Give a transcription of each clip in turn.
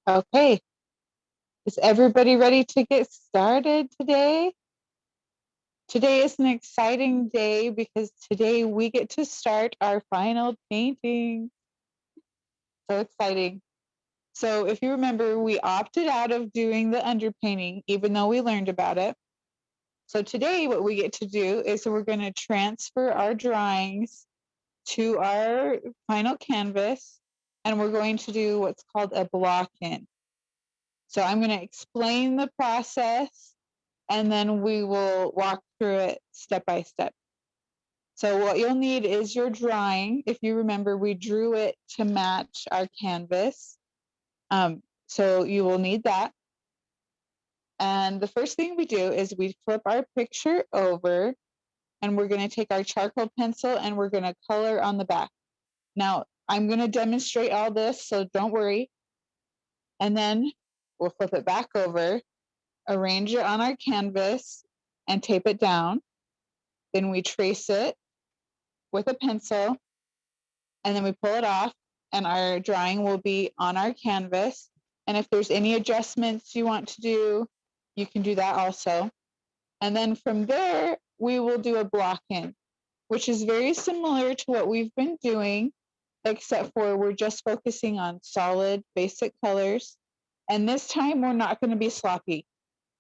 Okay, is everybody ready to get started today? Today is an exciting day because today we get to start our final painting. So exciting. So if you remember, we opted out of doing the underpainting, even though we learned about it. So today what we get to do is we're going to transfer our drawings to our final canvas, and we're going to do what's called a block-in. So I'm going to explain the process, and then we will walk through it step by step. So what you'll need is your drawing. If you remember, we drew it to match our canvas. So you will need that. And the first thing we do is we flip our picture over, and we're going to take our charcoal pencil and we're going to color on the back. Now, I'm going to demonstrate all this, so don't worry. And then we'll flip it back over, arrange it on our canvas, and tape it down. Then we trace it with a pencil, and then we pull it off, and our drawing will be on our canvas. And if there's any adjustments you want to do, you can do that also. And then from there, we will do a block-in, which is very similar to what we've been doing, except for we're just focusing on solid, basic colors. And this time, we're not going to be sloppy.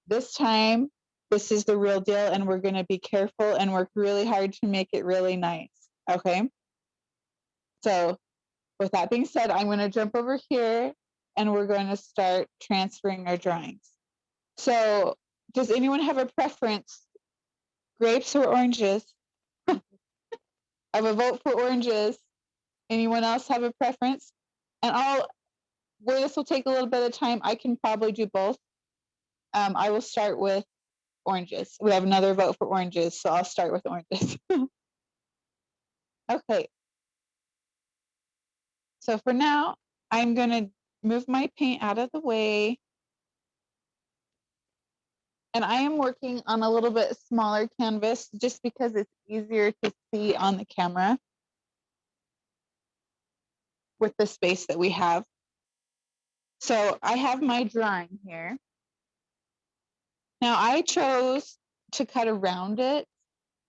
This time, this is the real deal, and we're going to be careful and work really hard to make it really nice. Okay? So with that being said, I'm going to jump over here, and we're going to start transferring our drawings. So does anyone have a preference, grapes or oranges? I have a vote for oranges. Anyone else have a preference? And where this will take a little bit of time, I can probably do both. I will start with oranges. We have another vote for oranges, so I'll start with oranges. Okay. So for now, I'm going to move my paint out of the way. And I am working on a little bit smaller canvas just because it's easier to see on the camera with the space that we have. So I have my drawing here. Now I chose to cut around it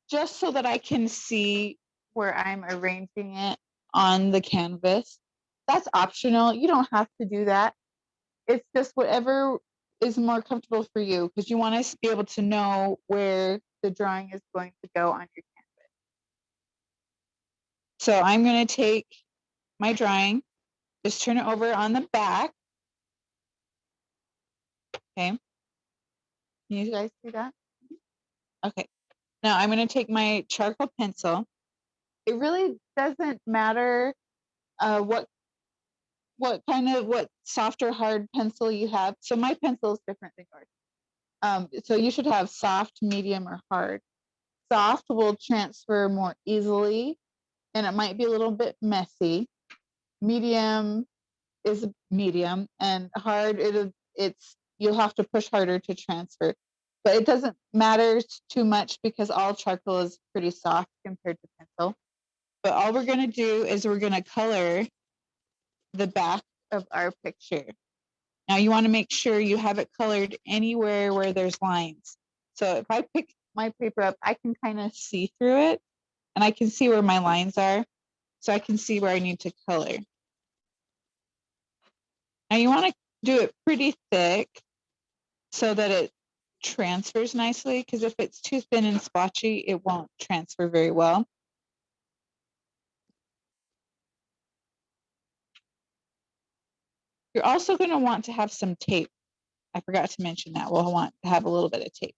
just so that I can see where I'm arranging it on the canvas. That's optional. You don't have to do that. It's just whatever is more comfortable for you, because you want to be able to know where the drawing is going to go on your canvas. So I'm going to take my drawing, just turn it over on the back. Okay. Can you guys see that? Okay. Now I'm going to take my charcoal pencil. It really doesn't matter what soft or hard pencil you have. So my pencil is different than yours. So you should have soft, medium, or hard. Soft will transfer more easily, and it might be a little bit messy. Medium is medium, and hard you'll have to push harder to transfer. But it doesn't matter too much because all charcoal is pretty soft compared to pencil. But all we're going to do is we're going to color the back of our picture. Now you want to make sure you have it colored anywhere where there's lines. So if I pick my paper up, I can kind of see through it, and I can see where my lines are. So I can see where I need to color. Now you want to do it pretty thick so that it transfers nicely, because if it's too thin and splotchy, it won't transfer very well. You're also going to want to have some tape. I forgot to mention that. We'll want to have a little bit of tape.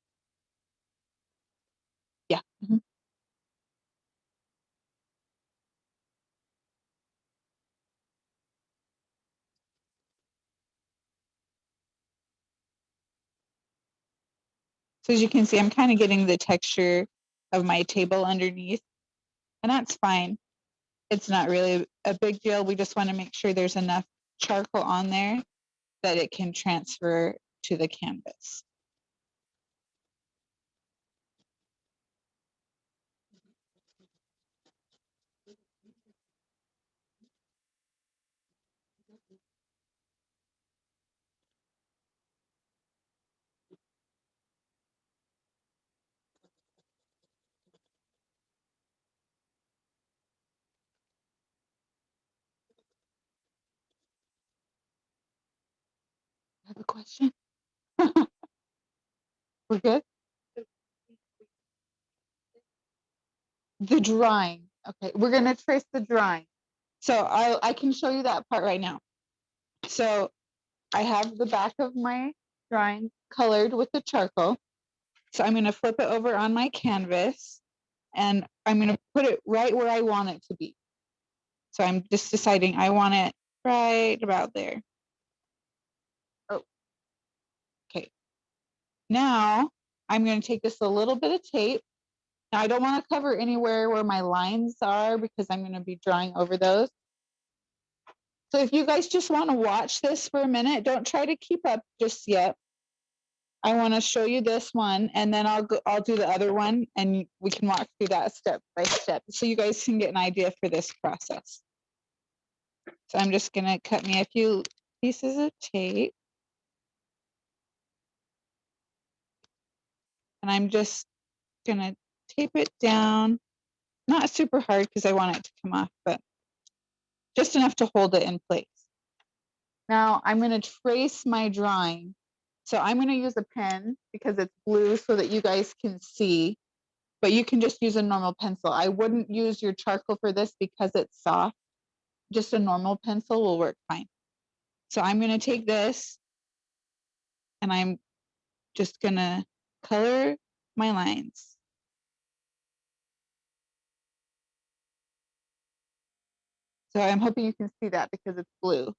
Yeah. Mm-hmm. So as you can see, I'm kind of getting the texture of my table underneath, and that's fine. It's not really a big deal. We just want to make sure there's enough charcoal on there that it can transfer to the canvas. have a question? We're good? The drawing. Okay, we're gonna trace the drawing. So I can show you that part right now. So I have the back of my drawing colored with the charcoal. So I'm gonna flip it over on my canvas and I'm gonna put it right where I want it to be. So I'm just deciding I want it right about there. Oh, okay. Now I'm gonna take just a little bit of tape. Now I don't want to cover anywhere where my lines are because I'm gonna be drawing over those. So if you guys just want to watch this for a minute, don't try to keep up just yet. I want to show you this one and then I'll do the other one and we can walk through that step by step so you guys can get an idea for this process. So I'm just going to cut me a few pieces of tape. And I'm just going to tape it down, not super hard because I want it to come off, but just enough to hold it in place. Now I'm going to trace my drawing. So I'm going to use a pen because it's blue so that you guys can see, but you can just use a normal pencil. I wouldn't use your charcoal for this because it's soft. Just a normal pencil will work fine. So I'm going to take this and I'm just going to color my lines. So I'm hoping you can see that because it's blue.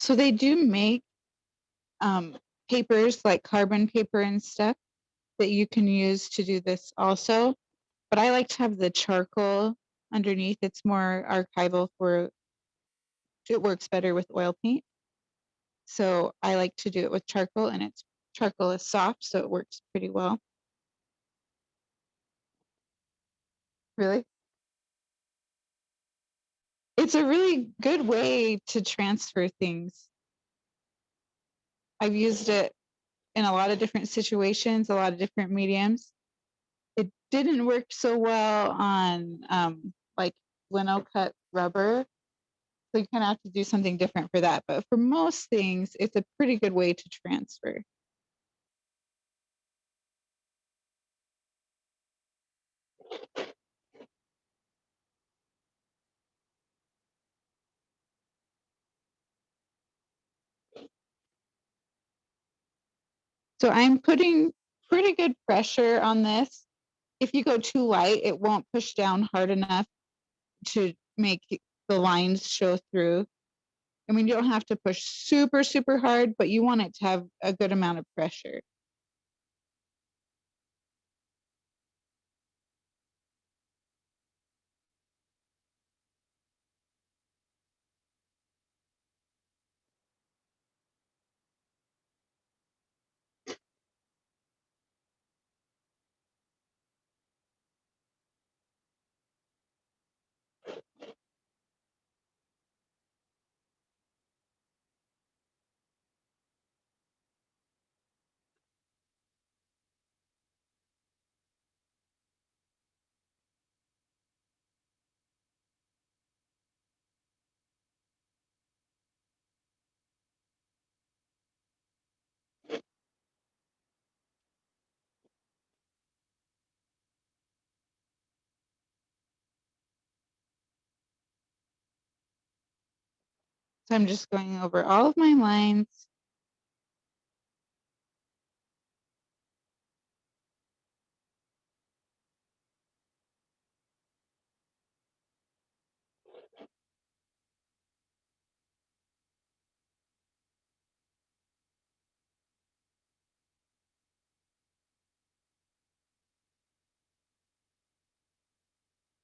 So they do make papers like carbon paper and stuff that you can use to do this also. But I like to have the charcoal underneath. It's more archival for it works better with oil paint. So I like to do it with charcoal and it's charcoal is soft, so it works pretty well. Really? It's a really good way to transfer things. I've used it in a lot of different situations, a lot of different mediums. It didn't work so well on like lino cut rubber. So you kind of have to do something different for that. But for most things, it's a pretty good way to transfer. So I'm putting pretty good pressure on this. If you go too light, it won't push down hard enough to make the lines show through. I mean, you don't have to push super, super hard, but you want it to have a good amount of pressure. So I'm just going over all of my lines.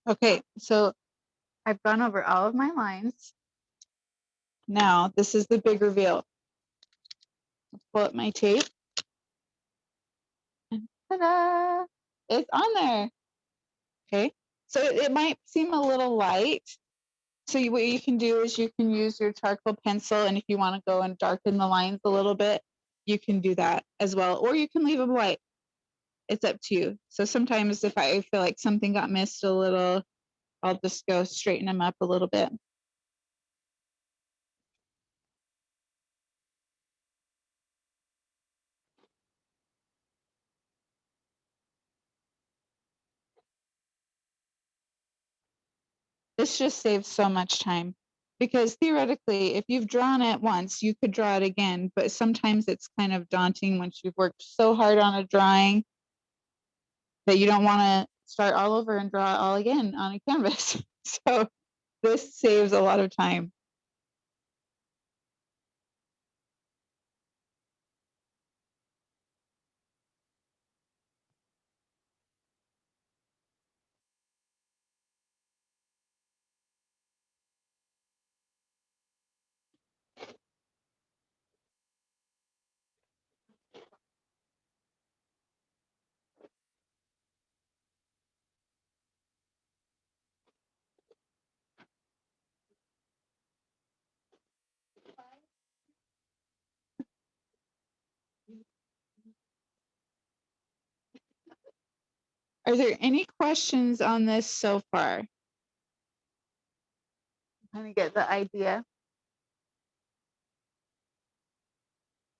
Okay, so I've gone over all of my lines. Now, this is the big reveal. Let's pull up my tape. And ta-da! It's on there. Okay, so it might seem a little light. So what you can do is you can use your charcoal pencil, and if you want to go and darken the lines a little bit, you can do that as well. Or you can leave them white. It's up to you. So sometimes if I feel like something got missed a little, I'll just go straighten them up a little bit. This just saves so much time, because theoretically, if you've drawn it once, you could draw it again, but sometimes it's kind of daunting once you've worked so hard on a drawing that you don't want to start all over and draw it all again on a canvas. So this saves a lot of time. Are there any questions on this so far? Kind of get the idea.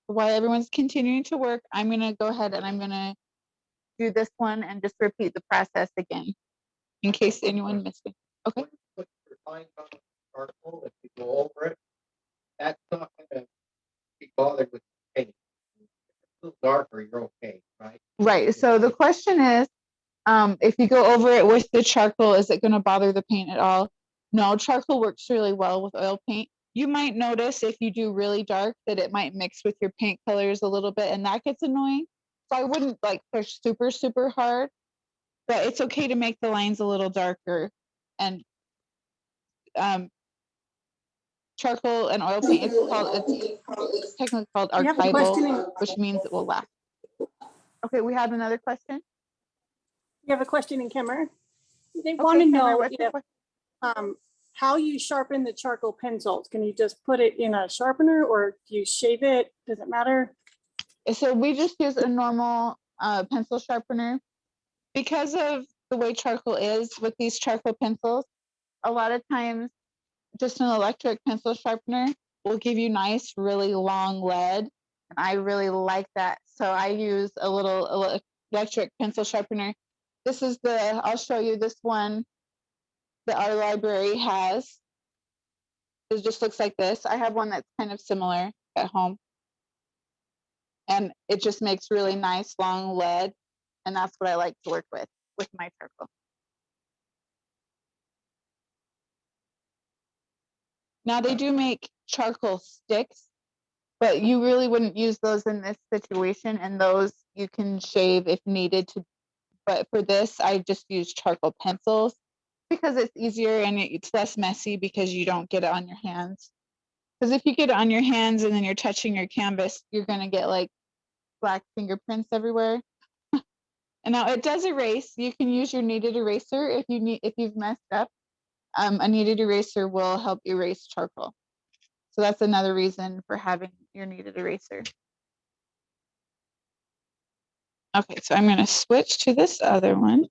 While everyone's continuing to work, I'm going to go ahead and I'm going to do this one and just repeat the process again in case anyone missed it. Okay. Put your lines on the charcoal, if you go over it, that's not gonna be bothered with the paint. If it's a little darker, you're okay, right? Right. So the question is, if you go over it with the charcoal, is it going to bother the paint at all? No, charcoal works really well with oil paint. You might notice if you do really dark that it might mix with your paint colors a little bit, and that gets annoying. So I wouldn't like push super, super hard, but it's okay to make the lines a little darker. And charcoal and oil paint, it's technically called We have a question. archival, which means it will last. Okay, we have another question. We have a question in camera. They Okay, want to Cameron, know what's your if question? how you sharpen the charcoal pencils. Can you just put it in a sharpener, or do you shave it? Does it matter? So we just use a normal pencil sharpener. Because of the way charcoal is with these charcoal pencils, a lot of times just an electric pencil sharpener will give you nice, really long lead. And I really like that. So I use a little electric pencil sharpener. This is I'll show you this one that our library has. It just looks like this. I have one that's kind of similar at home. And it just makes really nice, long lead. And that's what I like to work with my charcoal. Now they do make charcoal sticks, but you really wouldn't use those in this situation, and those you can shave if needed to. But for this, I just use charcoal pencils because it's easier and it's less messy because you don't get it on your hands. Because if you get it on your hands and then you're touching your canvas, you're gonna get like black fingerprints everywhere. And now it does erase. You can use your kneaded eraser if you've messed up. A kneaded eraser will help erase charcoal. So that's another reason for having your kneaded eraser. Okay, so I'm going to switch to this other one.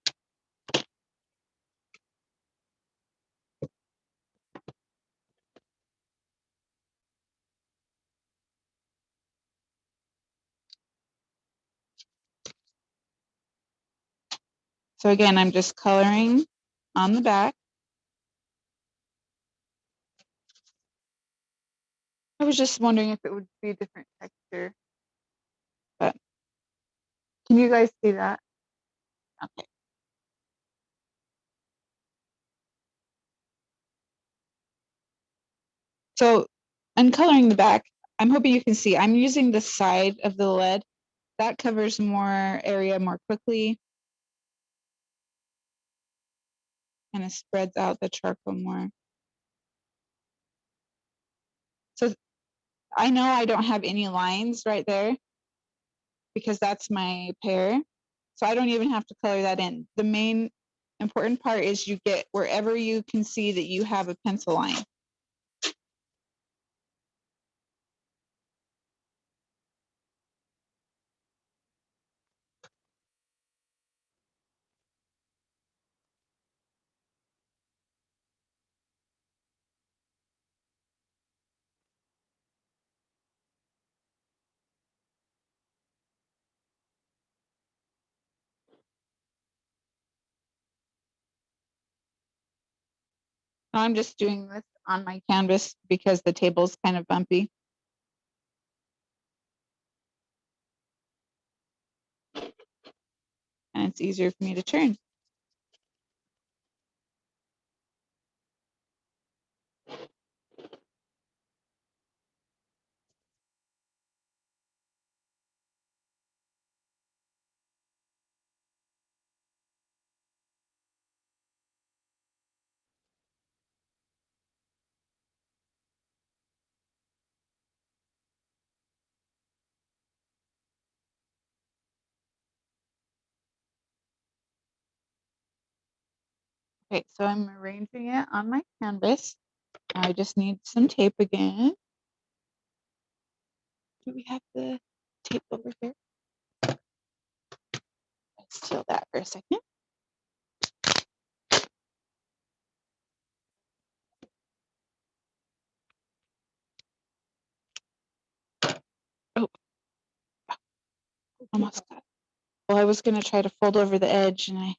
So again, I'm just coloring on the back. I was just wondering if it would be a different texture, but can you guys see that? Okay. So I'm coloring the back. I'm hoping you can see I'm using the side of the lead. That covers more area more quickly. kind of spreads out the charcoal more. So I know I don't have any lines right there because that's my pear. So I don't even have to color that in. The main important part is you get wherever you can see that you have a pencil line. I'm just doing this on my canvas because the table's kind of bumpy. And it's easier for me to turn. Okay, so I'm arranging it on my canvas. I just need some tape again. Do we have the tape over here? Let's seal that for a second. Oh, almost got it. Well, I was going to try to fold over the edge and I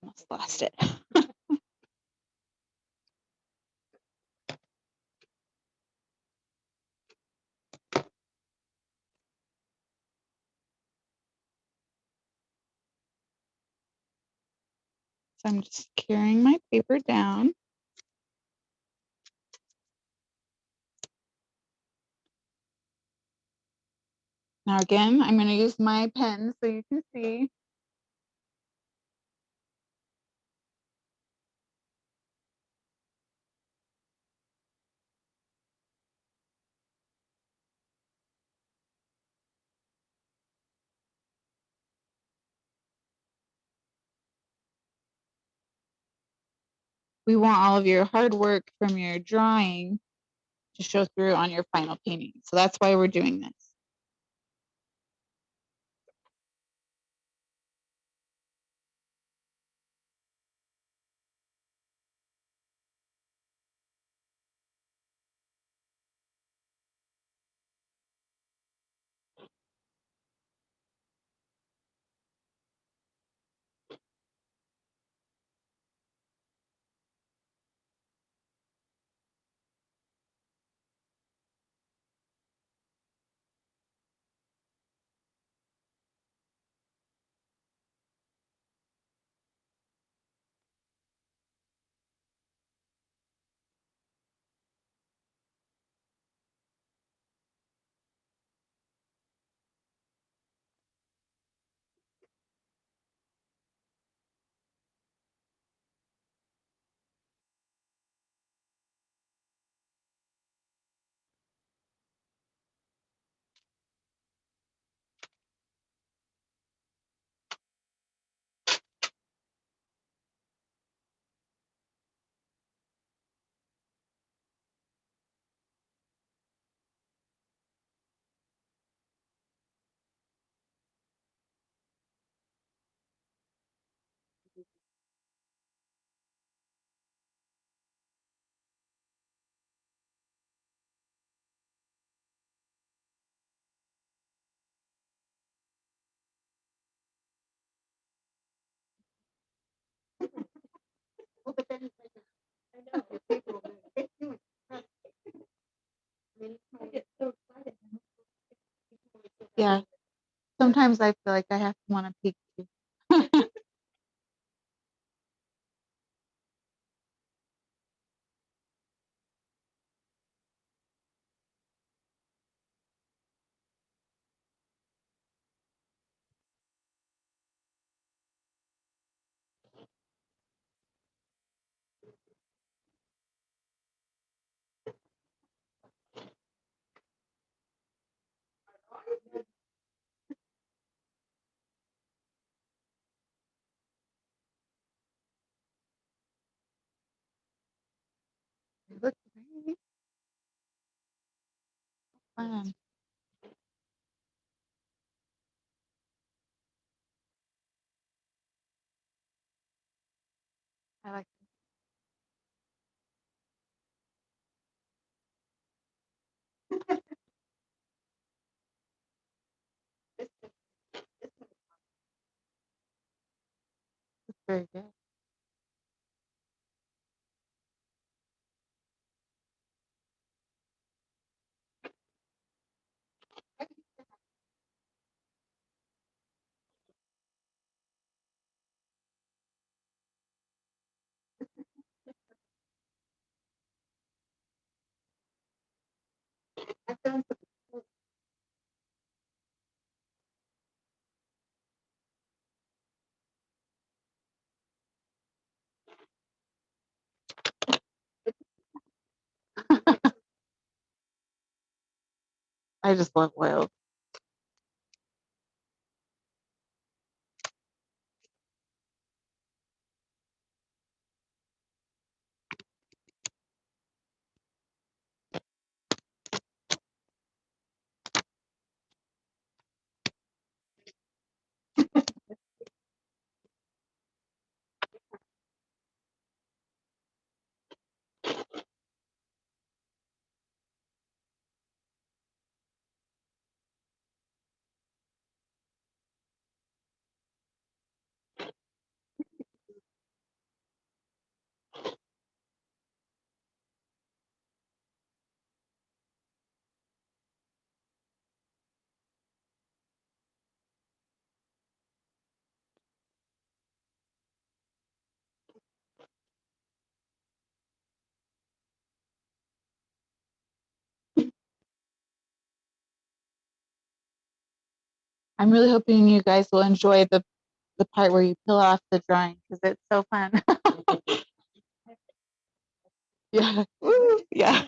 almost lost it. So I'm just carrying my paper down. Now again, I'm going to use my pen so you can see. We want all of your hard work from your drawing to show through on your final painting. So that's why we're doing this. Yeah, sometimes I feel like I have to want to peek too. It looks very fun. I like it. It's very good. That sounds cool. I just love oils. I'm really hoping you guys will enjoy the part where you peel off the drawing because it's so fun. Yeah. Woo. Yeah.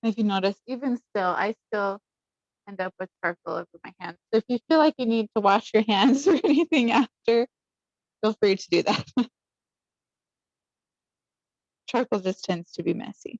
If you notice, even still, I still end up with charcoal over my hands. So if you feel like you need to wash your hands or anything after, feel free to do that. Charcoal just tends to be messy.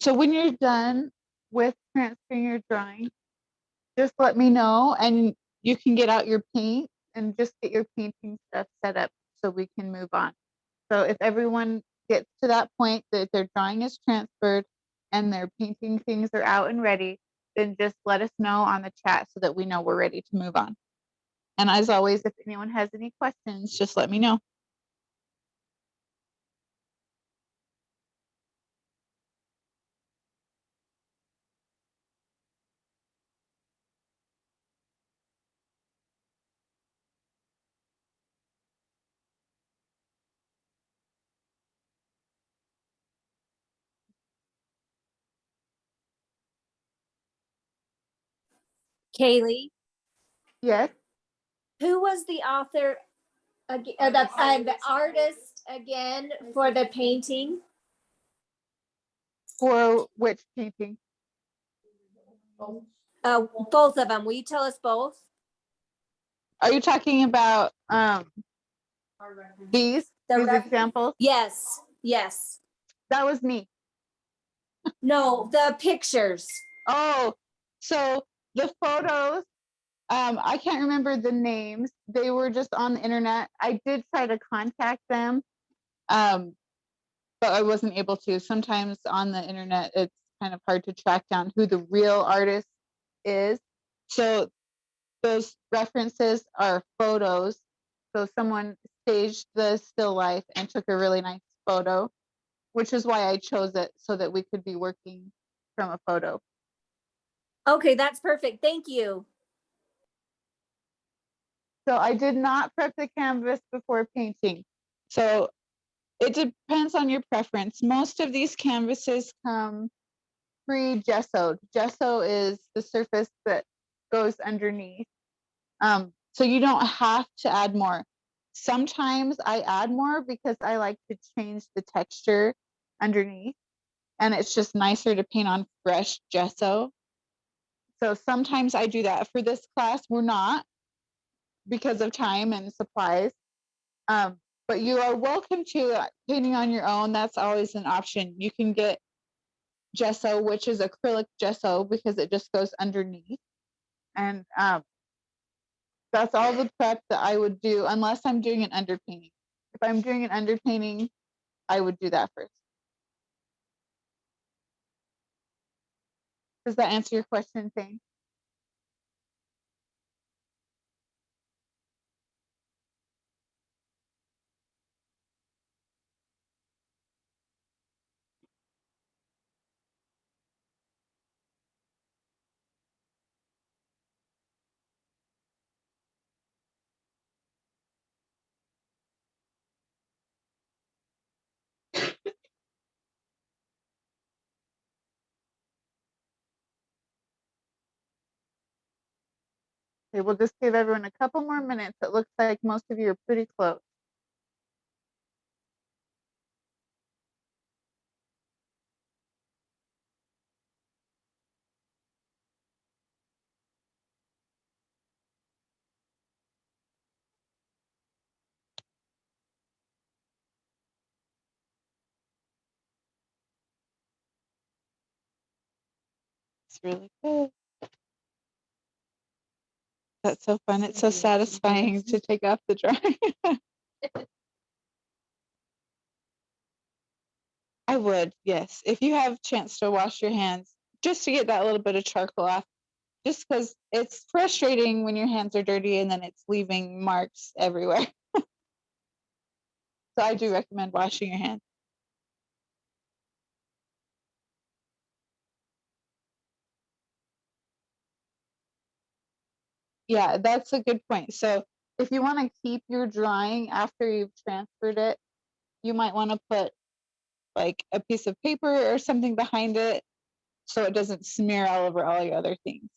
So when you're done with transferring your drawing, just let me know and you can get out your paint and just get your painting stuff set up so we can move on. So if everyone gets to that point that their drawing is transferred and their painting things are out and ready, then just let us know on the chat so that we know we're ready to move on. And as always, if anyone has any questions, just let me know. Kaylee, Yes. who was the author again, the artist again for the painting? For which painting? Both of them. Will you tell us both? Are you talking about these The examples? Yes, yes. That was me. No, the pictures. Oh, so the photos, I can't remember the names. They were just on the internet. I did try to contact them, but I wasn't able to. Sometimes on the internet, it's kind of hard to track down who the real artist is. So those references are photos. So someone staged the still life and took a really nice photo, which is why I chose it so that we could be working from a photo. Okay, that's perfect. Thank you. So I did not prep the canvas before painting. So it depends on your preference. Most of these canvases come pre-gessoed. Gesso is the surface that goes underneath. So you don't have to add more. Sometimes I add more because I like to change the texture underneath, and it's just nicer to paint on fresh gesso. So sometimes I do that. For this class, we're not, because of time and supplies. But you are welcome to painting on your own. That's always an option. You can get gesso, which is acrylic gesso, because it just goes underneath. And that's all the prep that I would do, unless I'm doing an underpainting. If I'm doing an underpainting, I would do that first. Does that answer your question, Thane? Okay, we'll just give everyone a couple more minutes. It looks like most of you are pretty close. It's really good. That's so fun. It's so satisfying to take off the drawing. I would, yes. If you have a chance to wash your hands, just to get that little bit of charcoal off, just because it's frustrating when your hands are dirty and then it's leaving marks everywhere. So I do recommend washing your hands. Yeah, that's a good point. So if you want to keep your drawing after you've transferred it, you might want to put like a piece of paper or something behind it so it doesn't smear all over all your other things.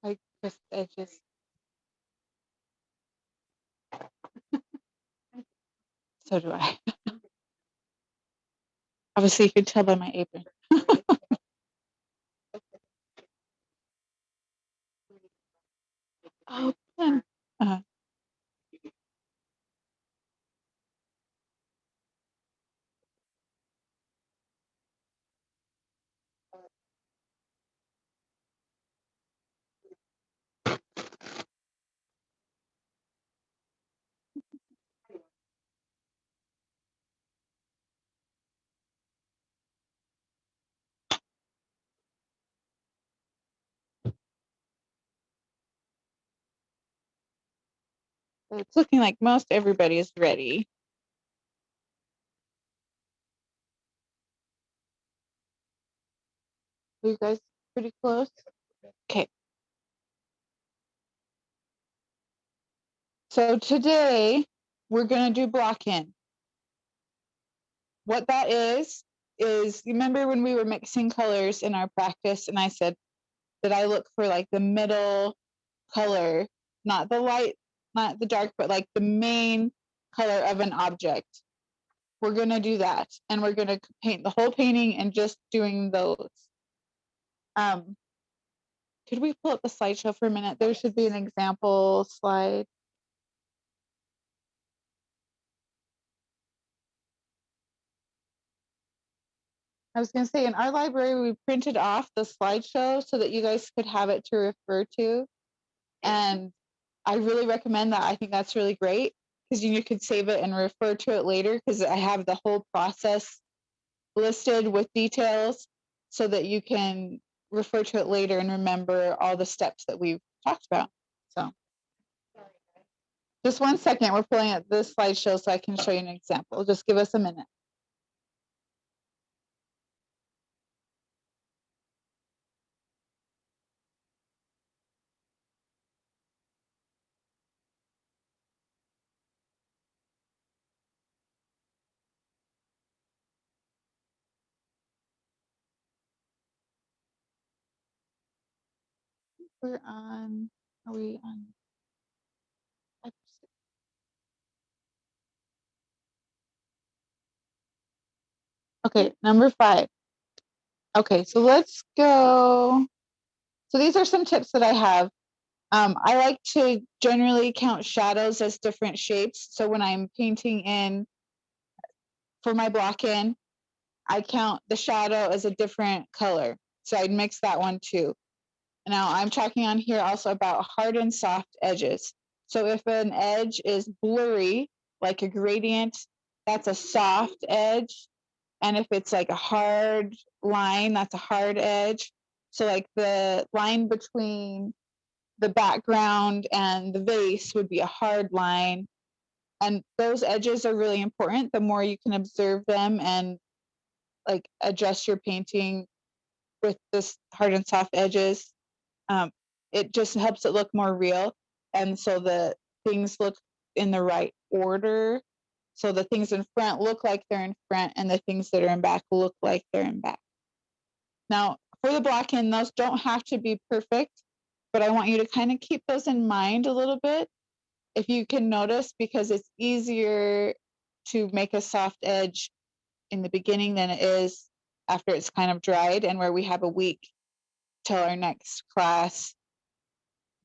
Like just edges. So do I. Obviously, you can tell by my apron. Oh, pen. It's looking like most everybody is ready. Are you guys pretty close? Okay. So today we're going to do block in. What that is you remember when we were mixing colors in our practice and I said that I look for like the middle color, not the light, not the dark, but like the main color of an object. We're going to do that. And we're going to paint the whole painting and just doing those. Could we pull up the slideshow for a minute? There should be an example slide. I was going to say in our library, we printed off the slideshow so that you guys could have it to refer to. And I really recommend that. I think that's really great because you could save it and refer to it later because I have the whole process listed with details so that you can refer to it later and remember all the steps that we've talked about. So just 1 second, we're pulling up this slideshow so I can show you an example. Just give us a minute. We're on, are we on? Okay, number 5. Okay, so let's go. So these are some tips that I have. I like to generally count shadows as different shapes. So when I'm painting in for my block in, I count the shadow as a different color. So I'd mix that one too. Now I'm talking on here also about hard and soft edges. So if an edge is blurry, like a gradient, that's a soft edge. And if it's like a hard line, that's a hard edge. So like the line between the background and the vase would be a hard line. And those edges are really important. The more you can observe them and like adjust your painting with this hard and soft edges, it just helps it look more real. And so the things look in the right order. So the things in front look like they're in front and the things that are in back look like they're in back. Now, for the block in, those don't have to be perfect, but I want you to kind of keep those in mind a little bit. If you can notice, because it's easier to make a soft edge in the beginning than it is after it's kind of dried and where we have a week till our next class.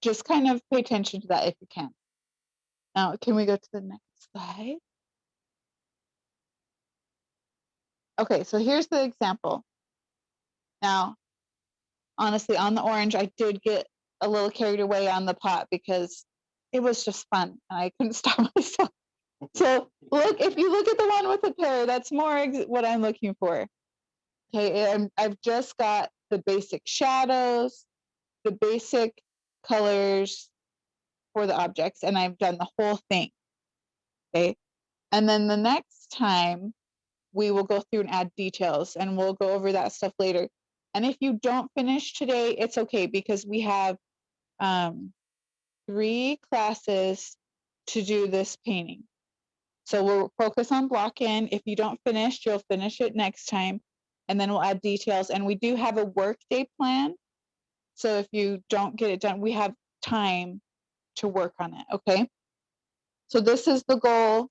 Just kind of pay attention to that if you can. Now, can we go to the next slide? Okay, so here's the example. Now, honestly, on the orange, I did get a little carried away on the pot because it was just fun and I couldn't stop myself. So look, if you look at the one with the pear, that's more what I'm looking for. Okay, I've just got the basic shadows, the basic colors for the objects, and I've done the whole thing. Okay, and then the next time we will go through and add details and we'll go over that stuff later. And if you don't finish today, it's okay because we have 3 classes to do this painting. So we'll focus on block in. If you don't finish, you'll finish it next time. And then we'll add details. And we do have a work day plan. So if you don't get it done, we have time to work on it, okay? So this is the goal,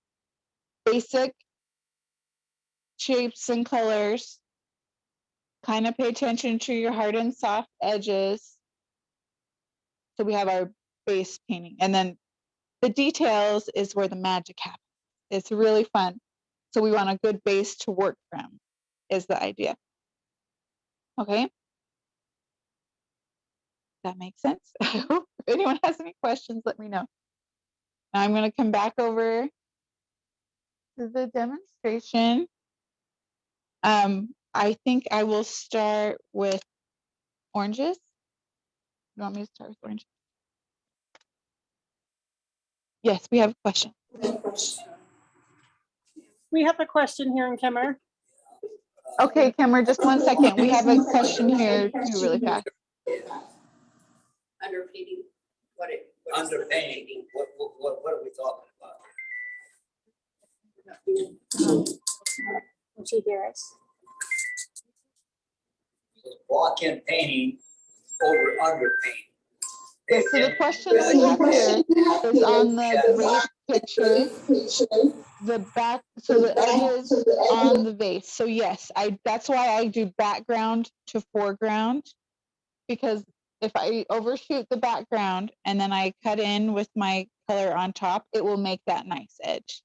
basic shapes and colors. Kind of pay attention to your hard and soft edges. So we have our base painting. And then the details is where the magic happens. It's really fun. So we want a good base to work from is the idea. Okay. That makes sense. I hope if anyone has any questions, let me know. Now I'm going to come back over to the demonstration. I think I will start with oranges. You want me to start with oranges? Yes, we have a question. We have a question here in camera. Okay, Kimmer, just 1 second. We have a question here too, really fast. Underpainting, what is Underpainting, what are we talking about? Can she hear us? Walk-in painting over underpainting. Yeah, so the question that we have here is on the grape picture, the back, so the edges on the vase. So yes, that's why I do background to foreground, because if I overshoot the background and then I cut in with my color on top, it will make that nice edge.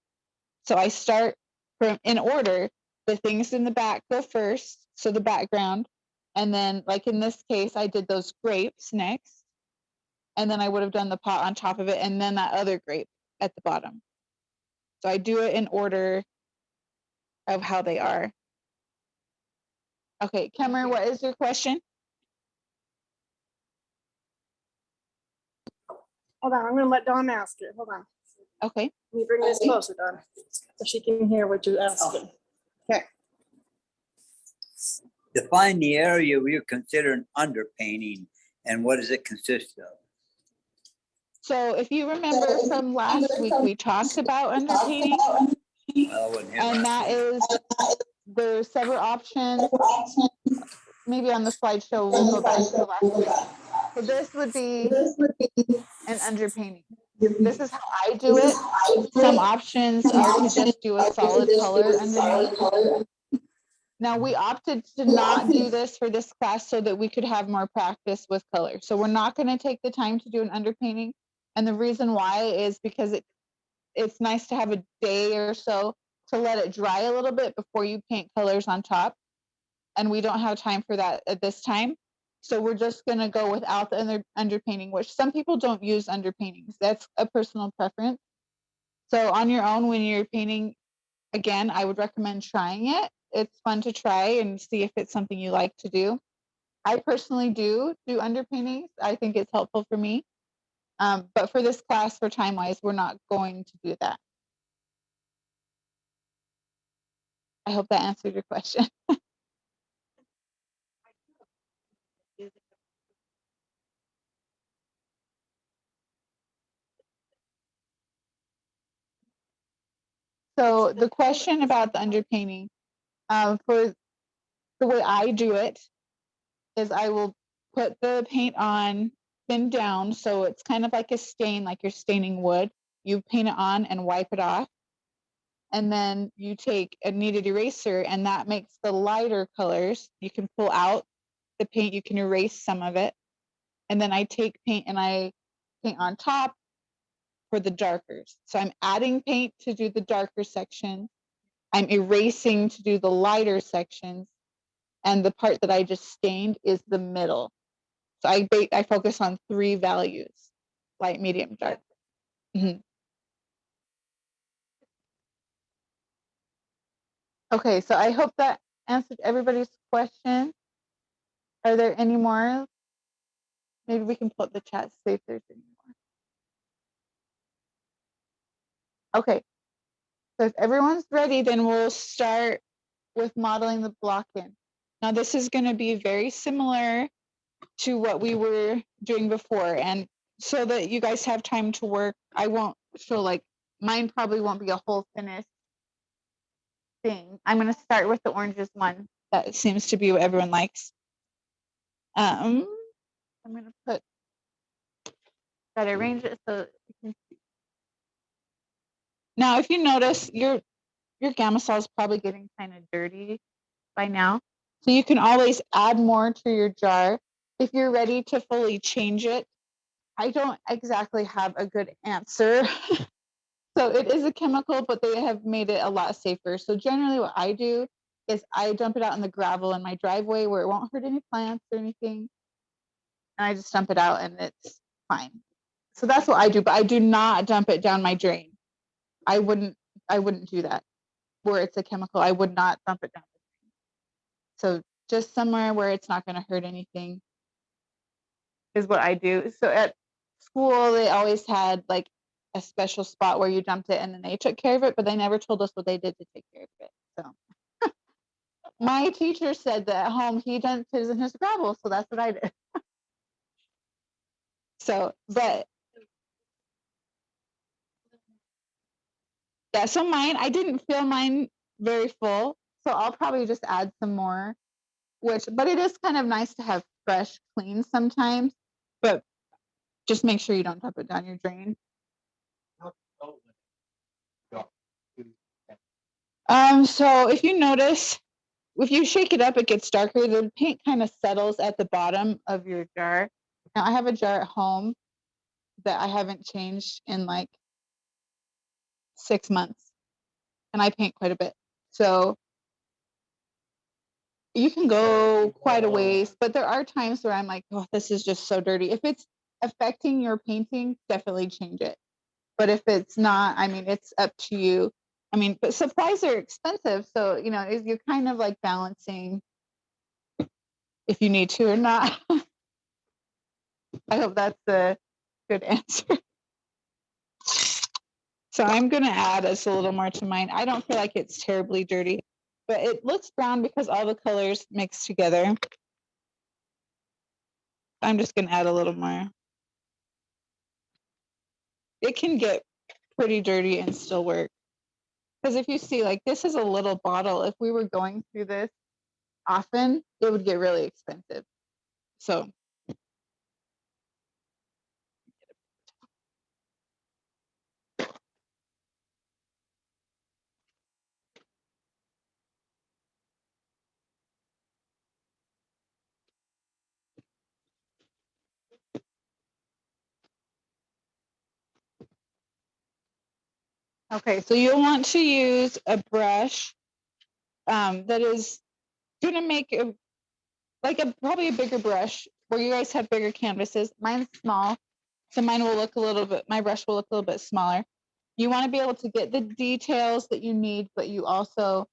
So I start from in order. The things in the back go first, so the background, and then like in this case, I did those grapes next, and then I would have done the pot on top of it, and then that other grape at the bottom. So I do it in order of how they are. Okay, Kemmer, what is your question? Hold on, I'm gonna let Dawn ask it. Hold on. Okay. Let me bring this closer, Dawn, so she can hear what you're asking. Okay. Define the area we're considering underpainting and what does it consist of? So if you remember from last week, we talked about underpainting, I wasn't here and last that week. is, there's several options. Maybe on the slideshow, we'll go back to last week. So this would be an underpainting. This is how I do it. Some options are to just do a solid color underneath. Now we opted to not do this for this class so that we could have more practice with color. So we're not going to take the time to do an underpainting. And the reason why is because it's nice to have a day or so to let it dry a little bit before you paint colors on top. And we don't have time for that at this time. So we're just going to go without the underpainting, which some people don't use underpaintings. That's a personal preference. So on your own, when you're painting, again, I would recommend trying it. It's fun to try and see if it's something you like to do. I personally do underpaintings. I think it's helpful for me. But for this class, for time-wise, we're not going to do that. I hope that answered your question. So the question about the underpainting, for the way I do it is I will put the paint on thin down. So it's kind of like a stain, like you're staining wood. You paint it on and wipe it off. And then you take a kneaded eraser and that makes the lighter colors. You can pull out the paint, you can erase some of it. And then I take paint and I paint on top for the darkers. So I'm adding paint to do the darker section. I'm erasing to do the lighter sections. And the part that I just stained is the middle. So I focus on 3 values, light, medium, dark. Mhm. Okay, so I hope that answered everybody's question. Are there any more? Maybe we can pull up the chat, see if there's any more. Okay, so if everyone's ready, then we'll start with modeling the block in. Now this is going to be very similar to what we were doing before, and so that you guys have time to work, I won't show, like, mine probably won't be a whole finished thing. I'm going to start with the oranges one. That seems to be what everyone likes. I'm going to put, gotta arrange it so you can see. Now, if you notice, your Gamma is probably getting kind of dirty by now. So you can always add more to your jar if you're ready to fully change it. I don't exactly have a good answer. So it is a chemical, but they have made it a lot safer. So generally what I do is I dump it out in the gravel in my driveway where it won't hurt any plants or anything. And I just dump it out and it's fine. So that's what I do, but I do not dump it down my drain. I wouldn't do that. Where it's a chemical, I would not dump it down. So just somewhere where it's not going to hurt anything is what I do. So at school, they always had like a special spot where you dumped it and then they took care of it, but they never told us what they did to take care of it. So my teacher said that at home he dumps his in his gravel, so that's what I did. So, but yeah, so mine, I didn't feel mine very full, so I'll probably just add some more, but it is kind of nice to have fresh, clean sometimes, but just make sure you don't dump it down your drain. So if you notice, if you shake it up, it gets darker. The paint kind of settles at the bottom of your jar. Now I have a jar at home that I haven't changed in like 6 months, and I paint quite a bit. So you can go quite a ways, but there are times where I'm like, oh, this is just so dirty. If it's affecting your painting, definitely change it. But if it's not, I mean, it's up to you. I mean, but supplies are expensive, so you know, you're kind of like balancing if you need to or not. I hope that's a good answer. So I'm going to add us a little more to mine. I don't feel like it's terribly dirty, but it looks brown because all the colors mixed together. I'm just going to add a little more. It can get pretty dirty and still work. Because if you see, like, this is a little bottle. If we were going through this often, it would get really expensive. So okay, so you'll want to use a brush that is going to make probably a bigger brush where you guys have bigger canvases. Mine's small, so mine will look a little bit, my brush will look a little bit smaller. You want to be able to get the details that you need, but you also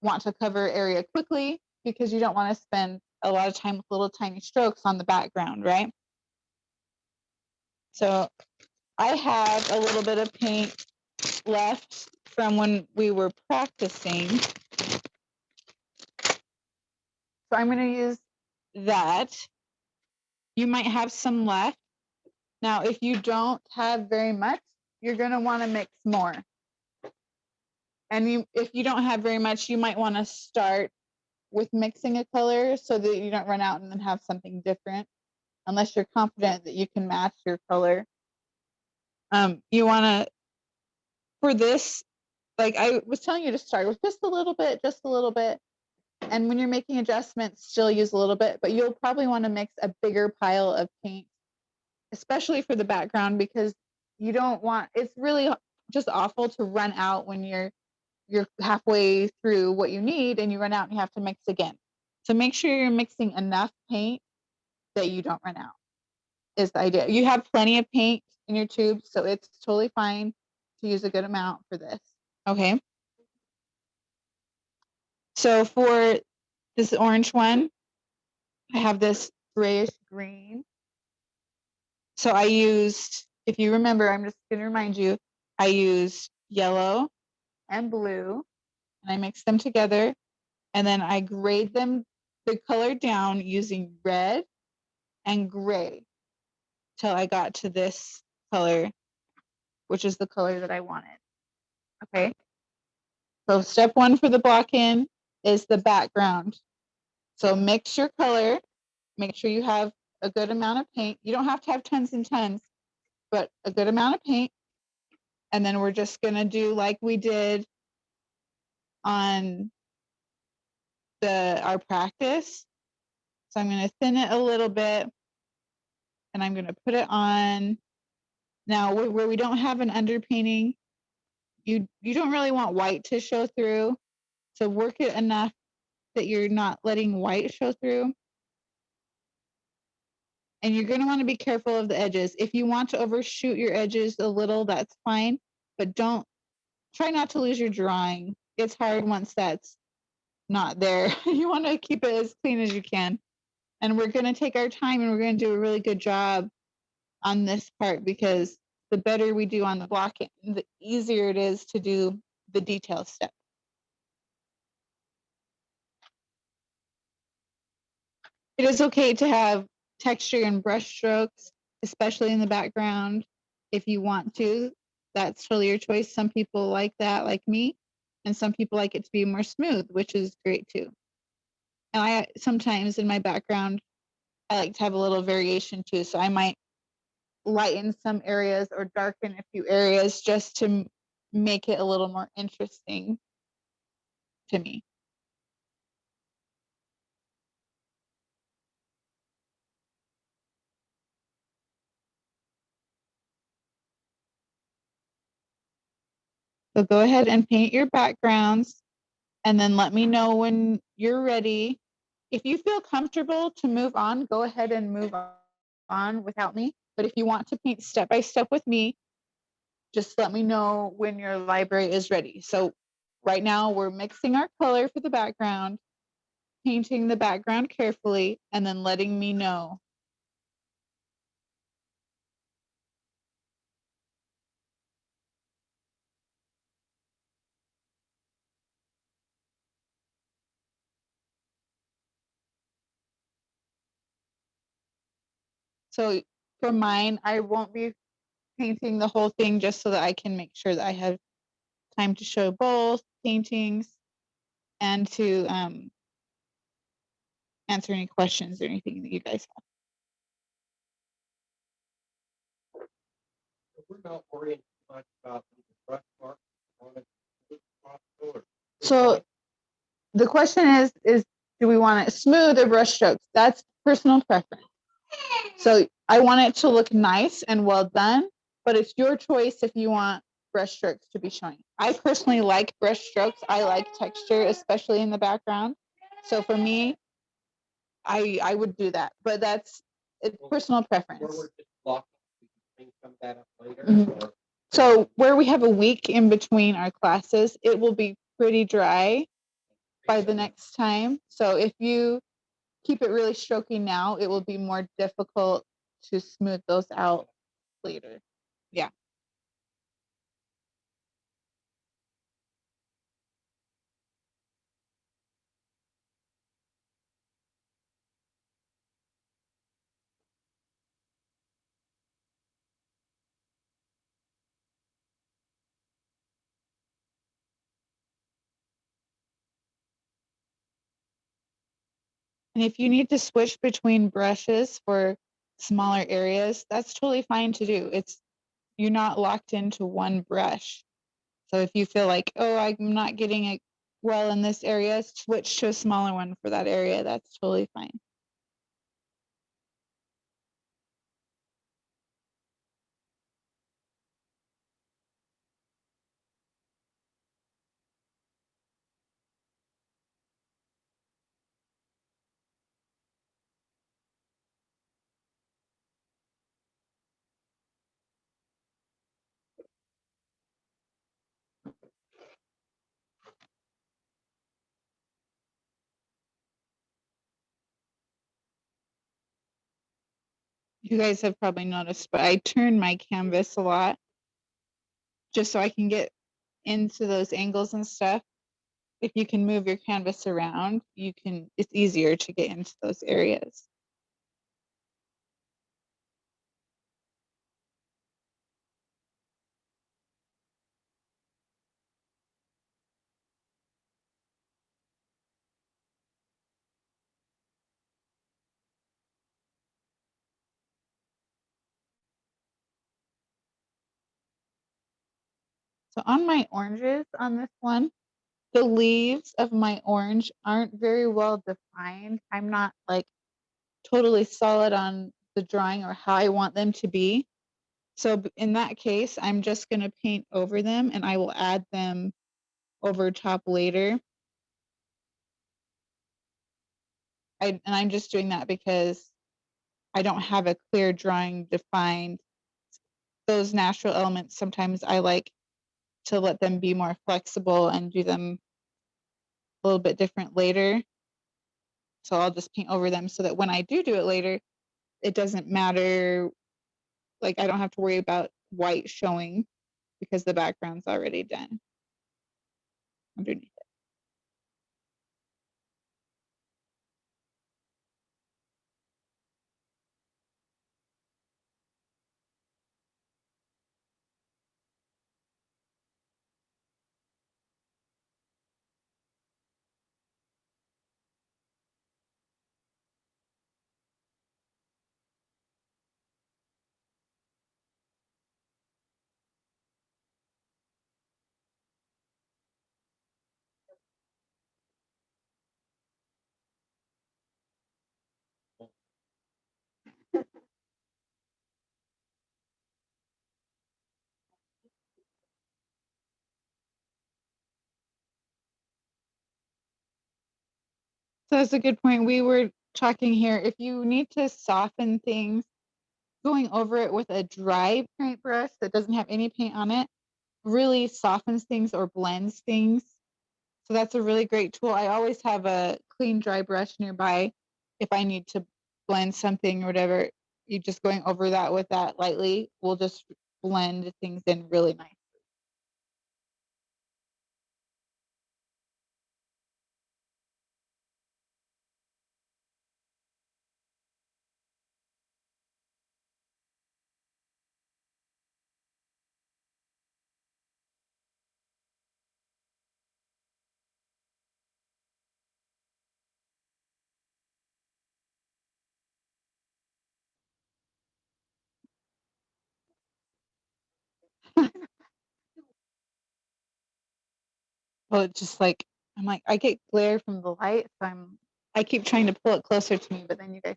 want to cover area quickly because you don't want to spend a lot of time with little tiny strokes on the background, right? So I have a little bit of paint left from when we were practicing. So I'm going to use that. You might have some left. Now, if you don't have very much, you're going to want to mix more. And if you don't have very much, you might want to start with mixing a color so that you don't run out and then have something different, unless you're confident that you can match your color. You want to, for this, like I was telling you to start with just a little bit. And when you're making adjustments, still use a little bit, but you'll probably want to mix a bigger pile of paint, especially for the background, because you don't want, it's really just awful to run out when you're halfway through what you need and you run out and you have to mix again. So make sure you're mixing enough paint that you don't run out is the idea. You have plenty of paint in your tube, so it's totally fine to use a good amount for this. Okay. So for this orange one, I have this grayish green. So I used, if you remember, I'm just going to remind you, I used yellow and blue, and I mixed them together, and then I grade them, the color down using red and gray till I got to this color, which is the color that I wanted. Okay. So step one for the block in is the background. So mix your color, make sure you have a good amount of paint. You don't have to have tons and tons, but a good amount of paint. And then we're just going to do like we did on our practice. So I'm going to thin it a little bit and I'm going to put it on. Now where we don't have an underpainting, you don't really want white to show through. So work it enough that you're not letting white show through. And you're going to want to be careful of the edges. If you want to overshoot your edges a little, that's fine, but try not to lose your drawing. It's hard once that's not there. You want to keep it as clean as you can. And we're going to take our time and we're going to do a really good job on this part because the better we do on the blocking, the easier it is to do the detail step. It is okay to have texture and brush strokes, especially in the background, if you want to. That's totally your choice. Some people like that, like me, and some people like it to be more smooth, which is great too. And I sometimes in my background, I like to have a little variation too. So I might lighten some areas or darken a few areas just to make it a little more interesting to me. So go ahead and paint your backgrounds and then let me know when you're ready. If you feel comfortable to move on, go ahead and move on without me. But if you want to paint step by step with me, just let me know when your library is ready. So right now we're mixing our color for the background, painting the background carefully, and then letting me know. So for mine, I won't be painting the whole thing just so that I can make sure that I have time to show both paintings and to answer any questions or anything that you guys have. We're not worrying too much about the brush mark on it. So the question is do we want it smooth or brush strokes? That's personal preference. So I want it to look nice and well done, but it's your choice if you want brush strokes to be showing. I personally like brush strokes. I like texture, especially in the background. So for me, I would do that, but it's personal Where preference. we're just blocking, we can bring some of that up later. Mhm. Or So where we have a week in between our classes, it will be pretty dry by the next time. So if you keep it really strokey now, it will be more difficult to smooth those out later. Yeah. And if you need to switch between brushes for smaller areas, that's totally fine to do. You're not locked into one brush. So if you feel like, oh, I'm not getting it well in this area, switch to a smaller one for that area. That's totally fine. You guys have probably noticed, but I turn my canvas a lot just so I can get into those angles and stuff. If you can move your canvas around, it's easier to get into those areas. So on my oranges on this one, the leaves of my orange aren't very well defined. I'm not like totally solid on the drawing or how I want them to be. So in that case, I'm just going to paint over them and I will add them over top later. And I'm just doing that because I don't have a clear drawing defined. Those natural elements, sometimes I like to let them be more flexible and do them a little bit different later. So I'll just paint over them so that when I do it later, it doesn't matter. Like I don't have to worry about white showing because the background's already done underneath. So that's a good point. We were talking here, if you need to soften things, going over it with a dry paintbrush that doesn't have any paint on it really softens things or blends things. So that's a really great tool. I always have a clean, dry brush nearby if I need to blend something or whatever. You just going over that with that lightly will just blend things in really nice. Well, it's just like, I'm like, I get glare from the light, so I keep trying to pull it closer to me, but then you guys.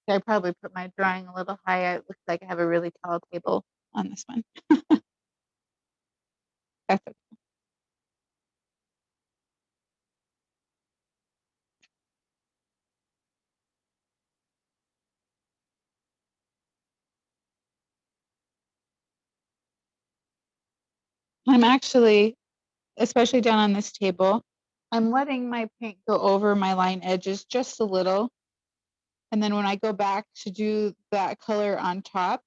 I probably put my drawing a little high. It looks like I have a really tall table on this one. That's okay. I'm actually, especially down on this table, I'm letting my paint go over my line edges just a little. And then when I go back to do that color on top,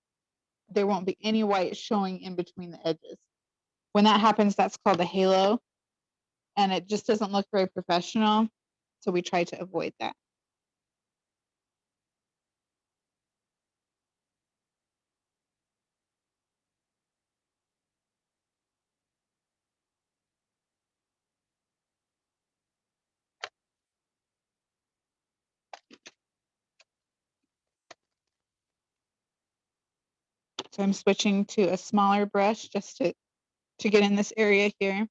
there won't be any white showing in between the edges. When that happens, that's called a halo. And it just doesn't look very professional. So we try to avoid that. So I'm switching to a smaller brush just to get in this area here.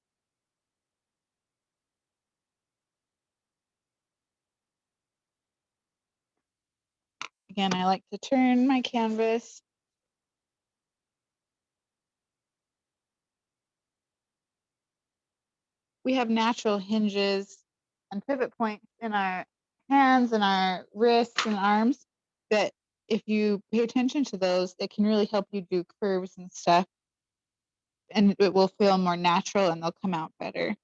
Again, I like to turn my canvas. We have natural hinges and pivot points in our hands and our wrists and arms that if you pay attention to those, it can really help you do curves and stuff. And it will feel more natural and they'll come out better.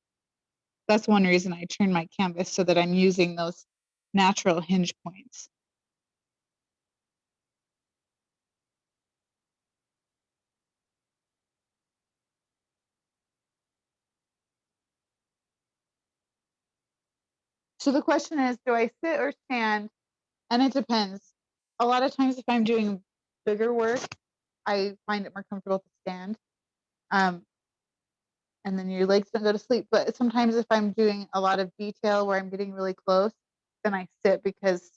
That's one reason I turn my canvas so that I'm using those natural hinge points. So the question is, do I sit or stand? And it depends. A lot of times if I'm doing bigger work, I find it more comfortable to stand. And then your legs don't go to sleep. But sometimes if I'm doing a lot of detail where I'm getting really close, then I sit because,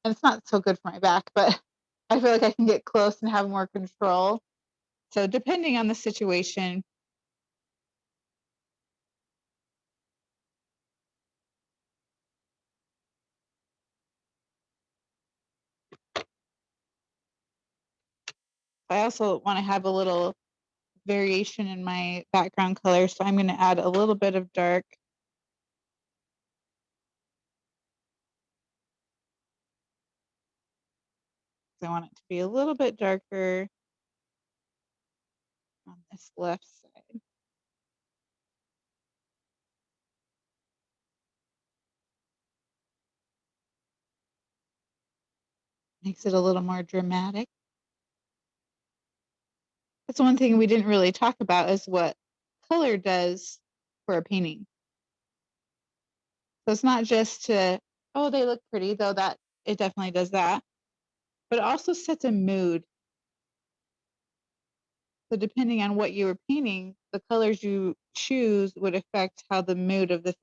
and it's not so good for my back, but I feel like I can get close and have more control. So depending on the situation. I also want to have a little variation in my background color. So I'm going to add a little bit of dark. I want it to be a little bit darker on this left side. Makes it a little more dramatic. That's one thing we didn't really talk about is what color does for a painting. So it's not just to, oh, they look pretty, though that it definitely does that, but it also sets a mood. So depending on what you were painting, the colors you choose would affect how the mood of the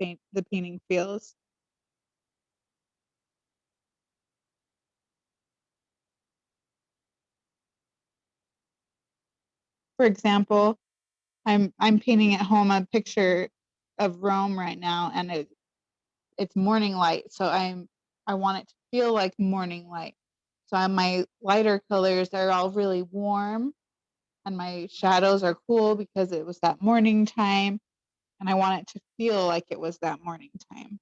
painting feels. For example, I'm painting at home a picture of Rome right now, and it's morning light, so I want it to feel like morning light. So my lighter colors are all really warm, and my shadows are cool because it was that morning time, and I want it to feel like it was that morning time.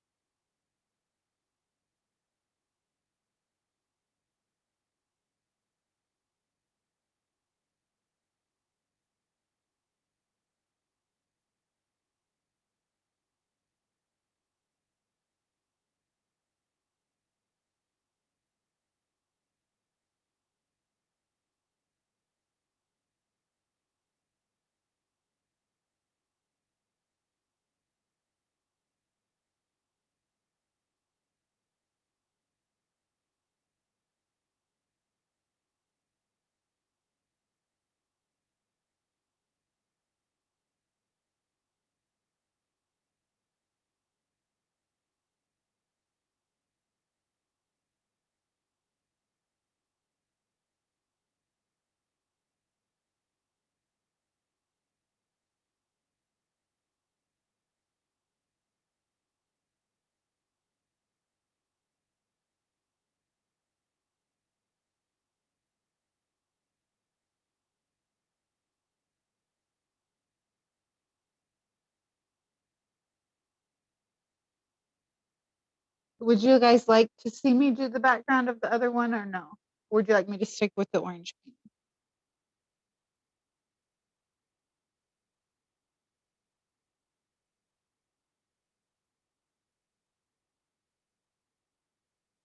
Would you guys like to see me do the background of the other one or no? Or would you like me to stick with the orange paint?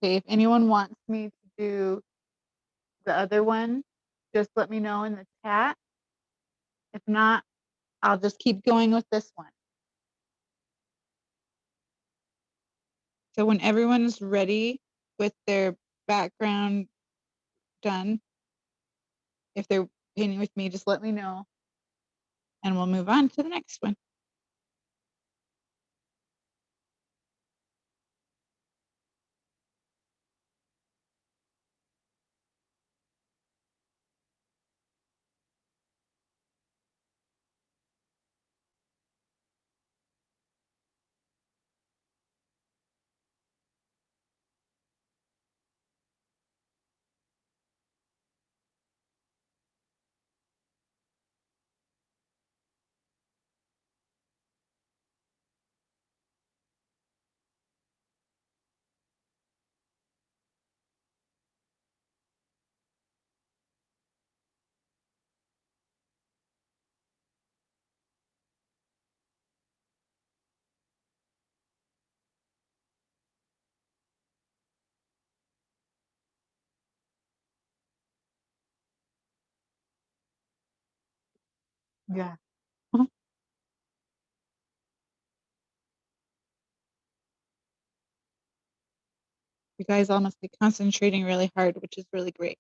Okay, if anyone wants me to do the other one, just let me know in the chat. If not, I'll just keep going with this one. So when everyone's ready with their background done, if they're painting with me, just let me know and we'll move on to the next one. Yeah. You guys all must be concentrating really hard, which is really great.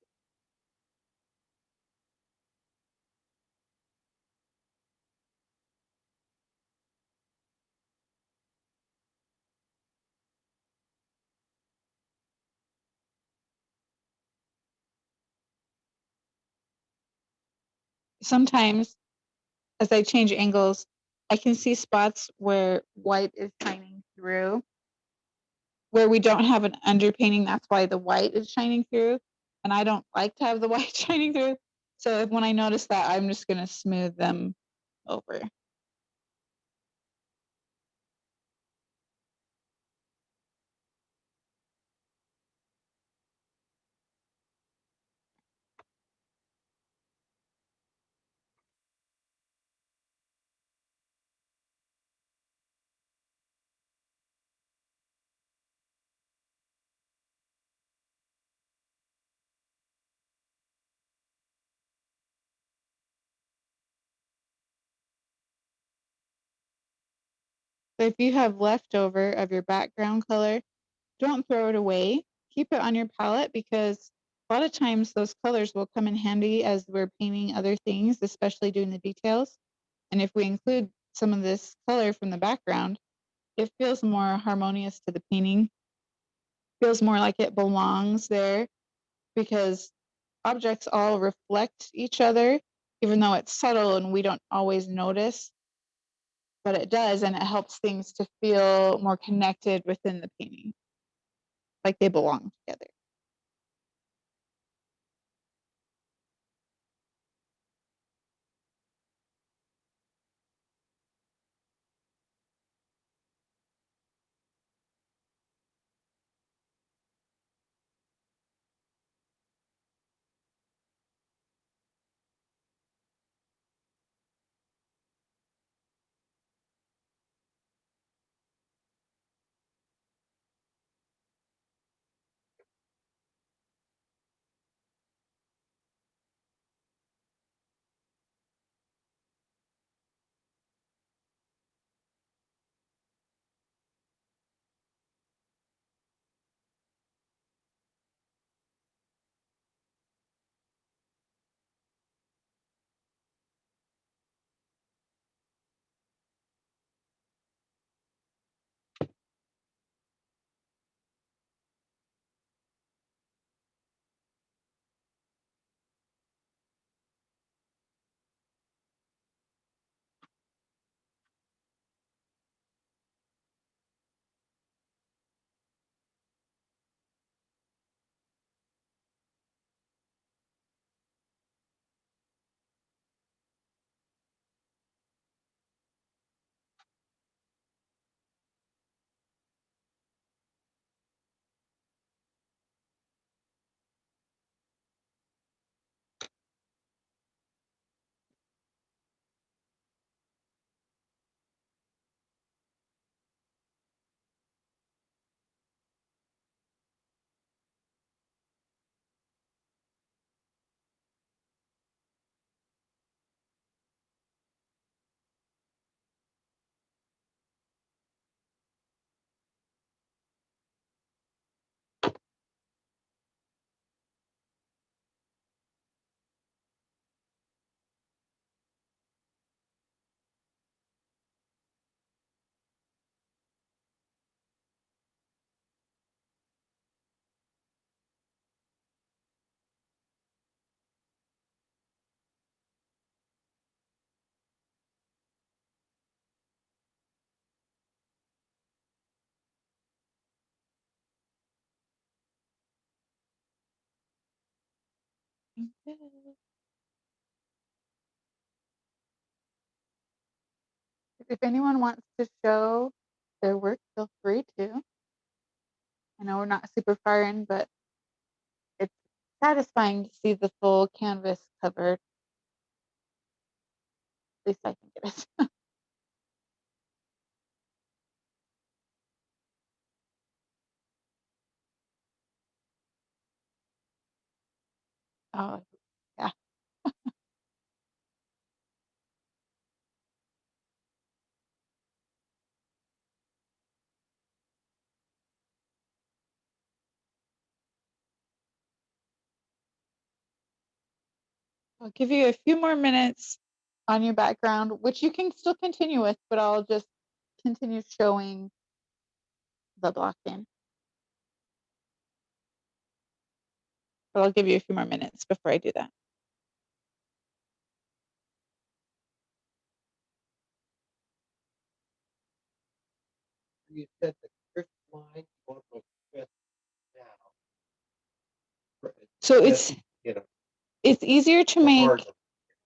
Sometimes as I change angles, I can see spots where white is shining through, where we don't have an underpainting. That's why the white is shining through. And I don't like to have the white shining through. So when I notice that, I'm just going to smooth them over. So if you have leftover of your background color, don't throw it away. Keep it on your palette because a lot of times those colors will come in handy as we're painting other things, especially doing the details. And if we include some of this color from the background, it feels more harmonious to the painting, feels more like it belongs there because objects all reflect each other, even though it's subtle and we don't always notice, but it does, and it helps things to feel more connected within the painting, like they belong together. If anyone wants to show their work, feel free to. I know we're not super far in, but it's satisfying to see the full canvas covered. At least I think it is. Oh, yeah. I'll give you a few more minutes on your background, which you can still continue with, but I'll just continue showing the blocking. But I'll give you a few more minutes before I do that. You said the crisp line, you want those crisp now. So it's You know, it's easier to the make. hard one.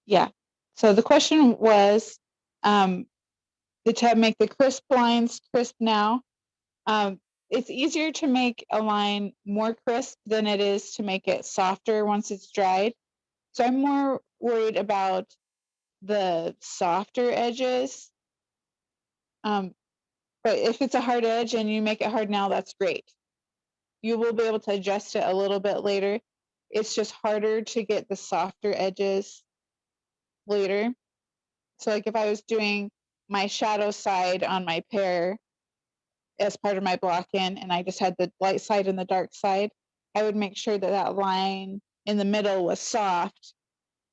Yeah. So the question was, to make the crisp lines crisp now. It's easier to make a line more crisp than it is to make it softer once it's dried. So I'm more worried about the softer edges. But if it's a hard edge and you make it hard now, that's great. You will be able to adjust it a little bit later. It's just harder to get the softer edges later. So like if I was doing my shadow side on my pear as part of my block in, and I just had the light side and the dark side, I would make sure that that line in the middle was soft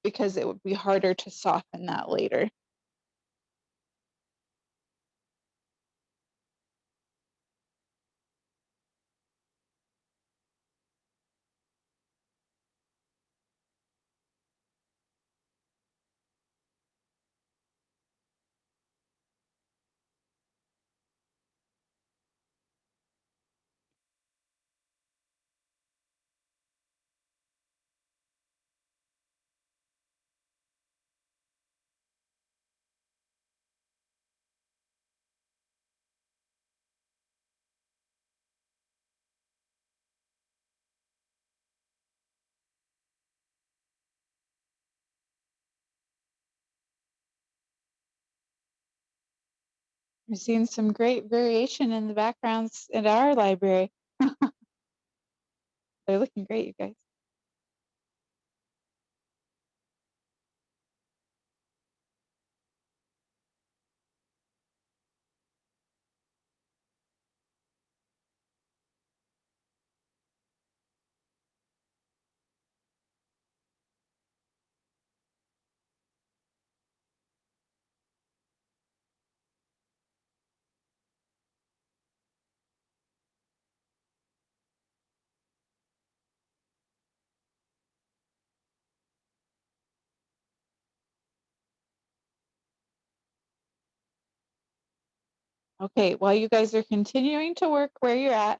because it would be harder to soften that later. We're seeing some great variation in the backgrounds in our library. They're looking great, you guys. Okay, while you guys are continuing to work where you're at,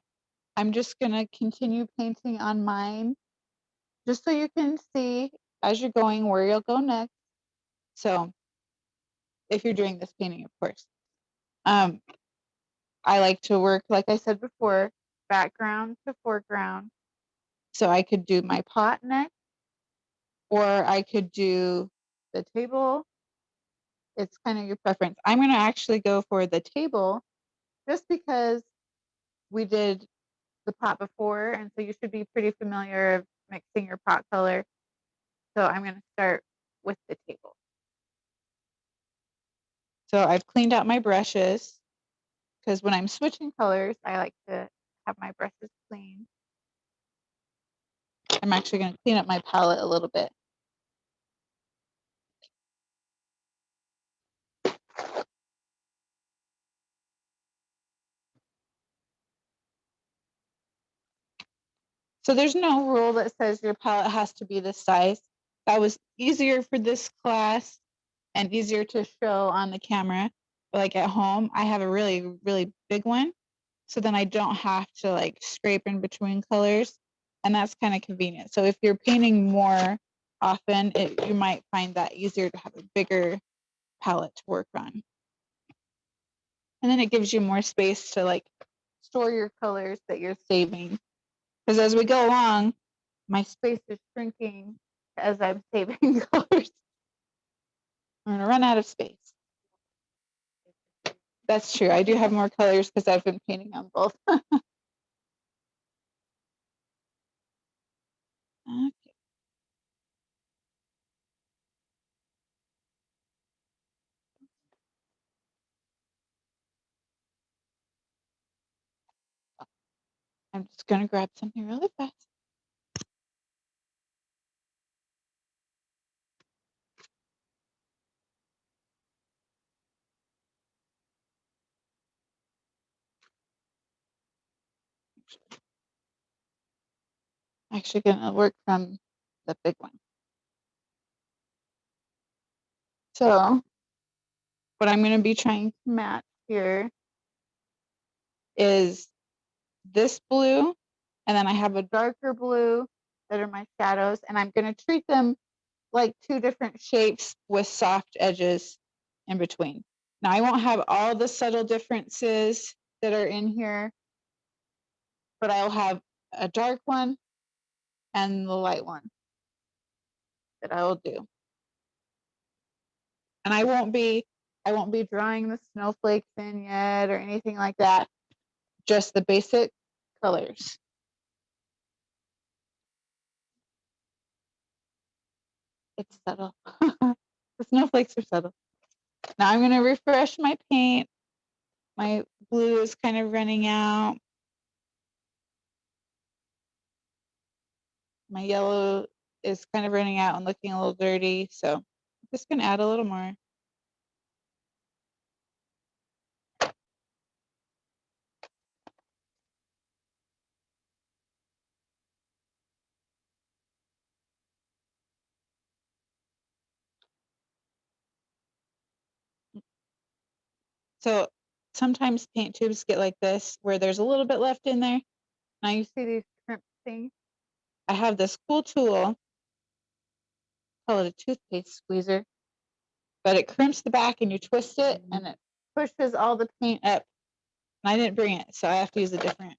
I'm just gonna continue painting on mine, just so you can see as you're going where you'll go next. So if you're doing this painting, of course. I like to work, like I said before, background to foreground. So I could do my pot next, or I could do the table. It's kind of your preference. I'm gonna actually go for the table just because we did the pot before, and so you should be pretty familiar of mixing your pot color. So I'm gonna start with the table. So I've cleaned out my brushes because when I'm switching colors, I like to have my brushes clean. I'm actually going to clean up my palette a little bit. So there's no rule that says your palette has to be this size. That was easier for this class and easier to show on the camera. But like at home, I have a really, really big one. So then I don't have to like scrape in between colors. And that's kind of convenient. So if you're painting more often, you might find that easier to have a bigger palette to work on. And then it gives you more space to like store your colors that you're saving. Because as we go along, my space is shrinking as I'm saving colors. I'm gonna run out of space. That's true. I do have more colors because I've been painting on both. Okay. I'm just gonna grab something really fast. Actually gonna work from the big one. So what I'm gonna be trying to match here is this blue, and then I have a darker blue that are my shadows, and I'm gonna treat them like two different shapes with soft edges in between. Now I won't have all the subtle differences that are in here, but I'll have a dark one and the light one that I will do. And I won't be drawing the snowflakes in yet or anything like that. Just the basic colors. It's subtle. The snowflakes are subtle. Now I'm gonna refresh my paint. My blue is kind of running out. My yellow is kind of running out and looking a little dirty, so I'm just gonna add a little more. So sometimes paint tubes get like this, where there's a little bit left in there. Now you see these crimp things? I have this cool tool, call it a toothpaste squeezer, but it crimps the back and you twist it and it pushes all the paint up. And I didn't bring it, so I have to use a different.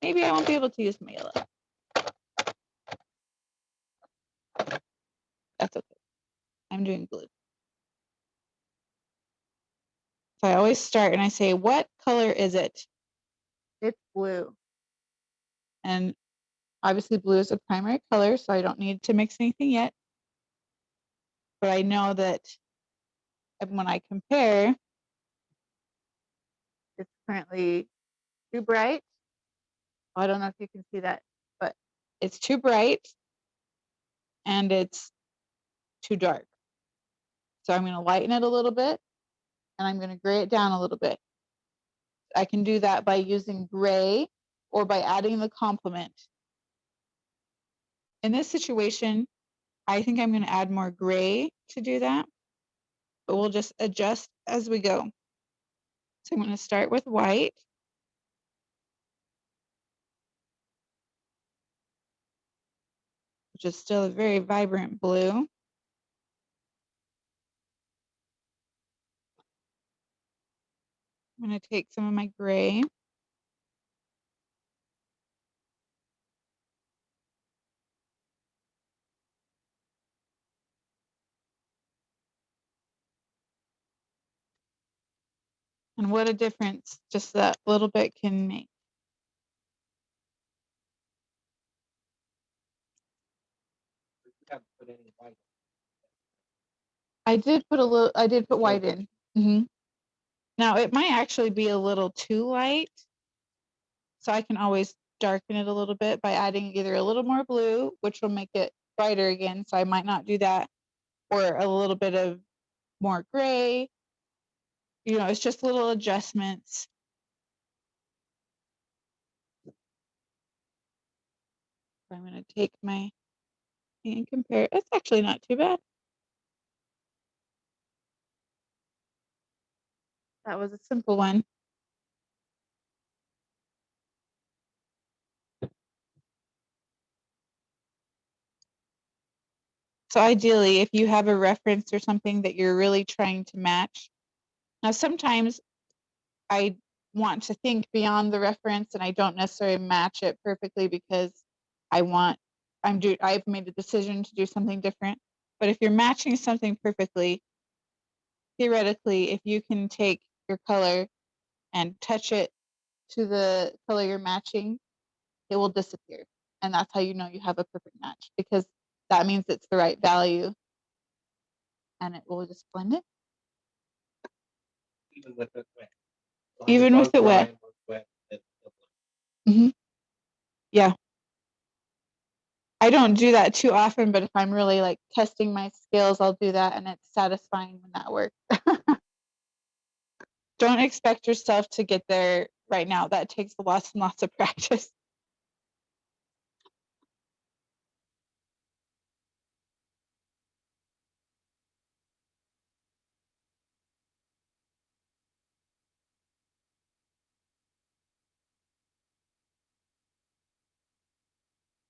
Maybe I won't be able to use my yellow. That's okay. I'm doing blue. So I always start and I say, what color is it? It's blue. And obviously blue is a primary color, so I don't need to mix anything yet. But I know that when I compare, it's currently too bright. I don't know if you can see that, but it's too bright and it's too dark. So I'm going to lighten it a little bit and I'm going to gray it down a little bit. I can do that by using gray or by adding the complement. In this situation, I think I'm going to add more gray to do that, but we'll just adjust as we go. So I'm going to start with white. Which is still a very vibrant blue. I'm going to take some of my gray. And what a difference just that little bit can make. You haven't put any white. I did put white in. Now it might actually be a little too light. So I can always darken it a little bit by adding either a little more blue, which will make it brighter again. So I might not do that, or a little bit of more gray. You know, it's just little adjustments. I'm going to take my and compare. It's actually not too bad. That was a simple one. So ideally, if you have a reference or something that you're really trying to match. Now, sometimes I want to think beyond the reference and I don't necessarily match it perfectly because I've made a decision to do something different. But if you're matching something perfectly, theoretically, if you can take your color and touch it to the color you're matching, it will disappear. And that's how you know you have a perfect match, because that means it's the right value and it will just blend it. Even with it wet. Even with it wet. It's still Yeah. I don't do that too often, but if I'm really like testing my skills, I'll do that and it's satisfying when that works. Don't expect yourself to get there right now. That takes lots and lots of practice.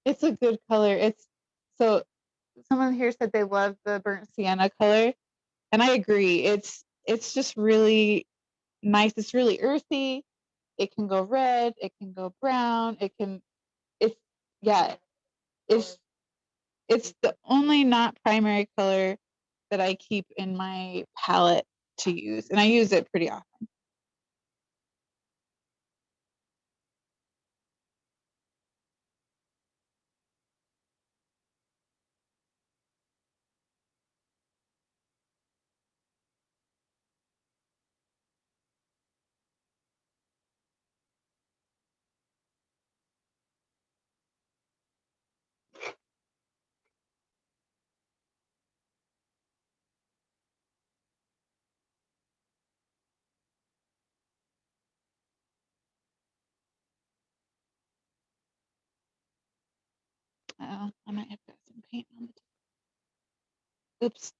It's a good color. So someone here said they love the burnt sienna color, and I agree. It's just really nice. It's really earthy. It can go red, it can go brown, it's yeah, it's it's the only not primary color that I keep in my palette to use, and I use it pretty often. Oops.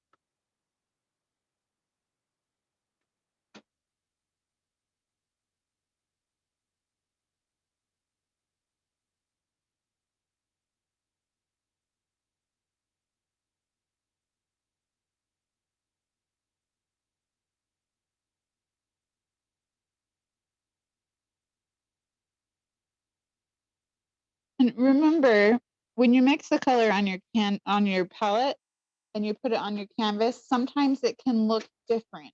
And remember, when you mix the color on your palette and you put it on your canvas, sometimes it can look different.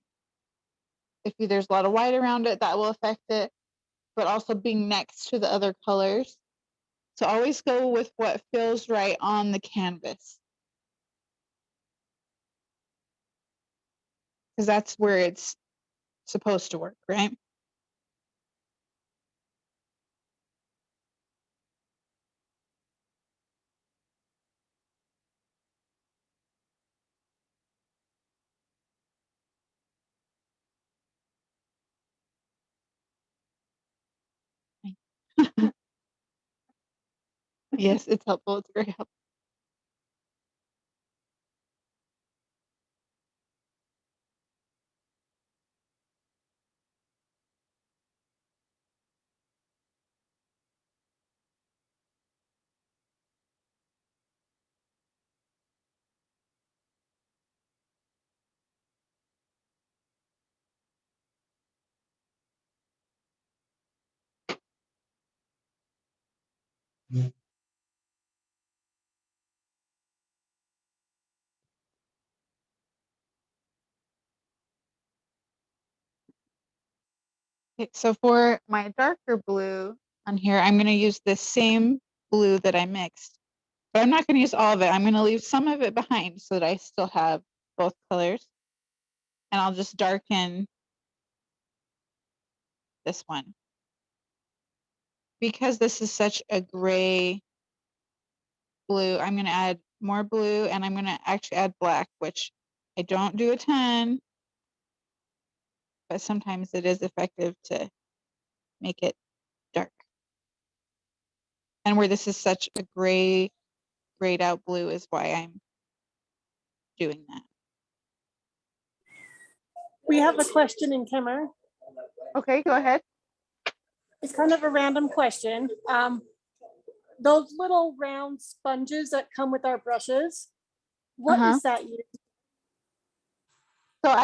If there's a lot of white around it, that will affect it, but also being next to the other colors. So always go with what feels right on the canvas, because that's where it's supposed to work, right? Yes, it's helpful. It's very helpful. Okay, so for my darker blue on here, I'm going to use the same blue that I mixed, but I'm not going to use all of it. I'm going to leave some of it behind so that I still have both colors. And I'll just darken this one. Because this is such a gray blue, I'm going to add more blue, and I'm going to actually add black, which I don't do a ton, but sometimes it is effective to make it dark. And where this is such a grayed out blue is why I'm doing that. We have a question in camera. Okay, go ahead. It's kind of a random question. Those little round sponges that come with our brushes, what is that used? So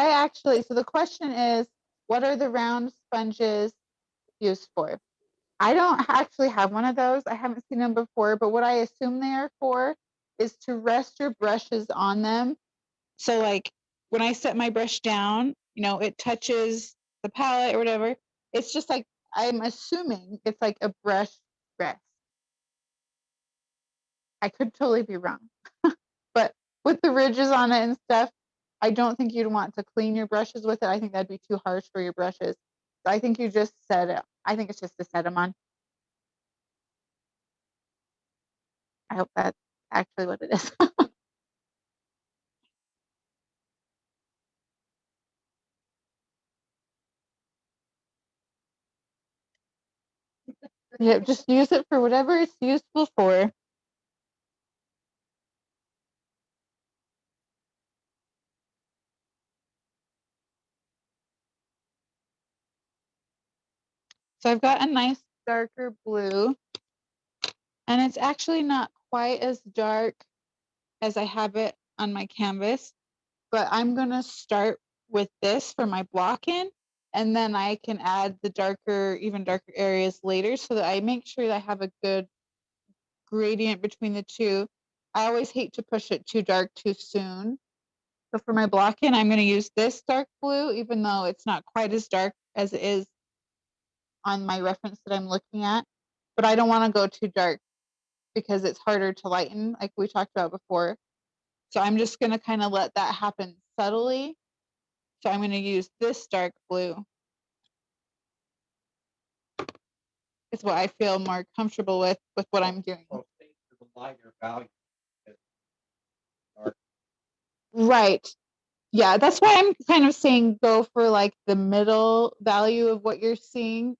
the question is, what are the round sponges used for? I don't actually have one of those. I haven't seen them before, but what I assume they are for is to rest your brushes on them. So like when I set my brush down, it touches the palette or whatever. It's just like, I'm assuming it's like a brush rest. I could totally be wrong. But with the ridges on it and stuff, I don't think you'd want to clean your brushes with it. I think that'd be too harsh for your brushes. So I think you just set it. I think it's just to set them on. I hope that's actually what it is. Yeah, just use it for whatever it's useful for. So I've got a nice darker blue, and it's actually not quite as dark as I have it on my canvas, but I'm going to start with this for my block in, and then I can add the even darker areas later so that I make sure that I have a good gradient between the two. I always hate to push it too dark too soon. So for my block in, I'm going to use this dark blue, even though it's not quite as dark as it is on my reference that I'm looking at. But I don't want to go too dark because it's harder to lighten, like we talked about before. So I'm just going to kind of let that happen subtly. So I'm going to use this dark blue. It's what I feel more comfortable with what I'm doing. So stay to the lighter value. Right. Yeah, that's why I'm kind of saying go for like the middle value of what you're seeing.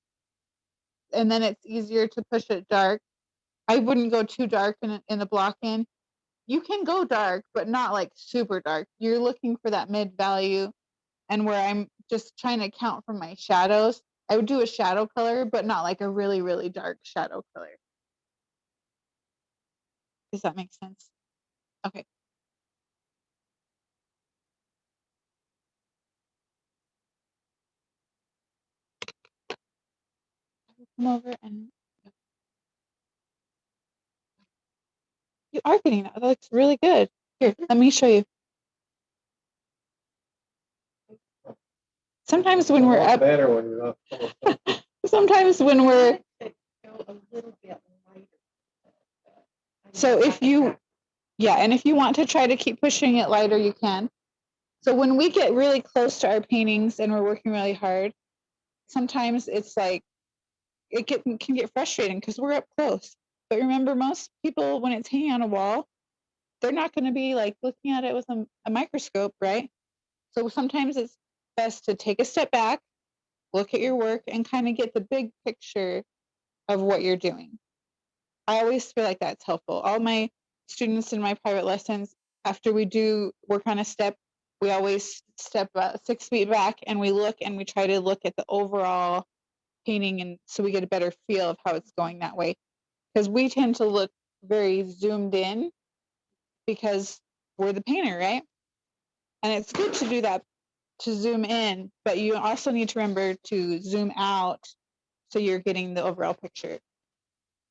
And then it's easier to push it dark. I wouldn't go too dark in a block in. you can go dark, but not like super dark. You're looking for that mid value, and where I'm just trying to account for my shadows, I would do a shadow color, but not like a really, really dark shadow color. Does that make sense? Okay. Come over and you are getting that. That looks really good. Here, let me show you. Sometimes when we're A lot up, better when you're up. sometimes when we're, so if you, yeah, and if you want to try to keep pushing it lighter, you can. So when we get really close to our paintings and we're working really hard, sometimes it's like, can get frustrating because we're up close. But remember, most people, when it's hanging on a wall, they're not going to be like looking at it with a microscope, right? So sometimes it's best to take a step back, look at your work, and kind of get the big picture of what you're doing. I always feel like that's helpful. All my students in my private lessons, after we do work on a step, we always step 6 feet back and we look and we try to look at the overall painting, and so we get a better feel of how it's going that way. Because we tend to look very zoomed in because we're the painter, right? And it's good to do that, to zoom in, but you also need to remember to zoom out so you're getting the overall picture.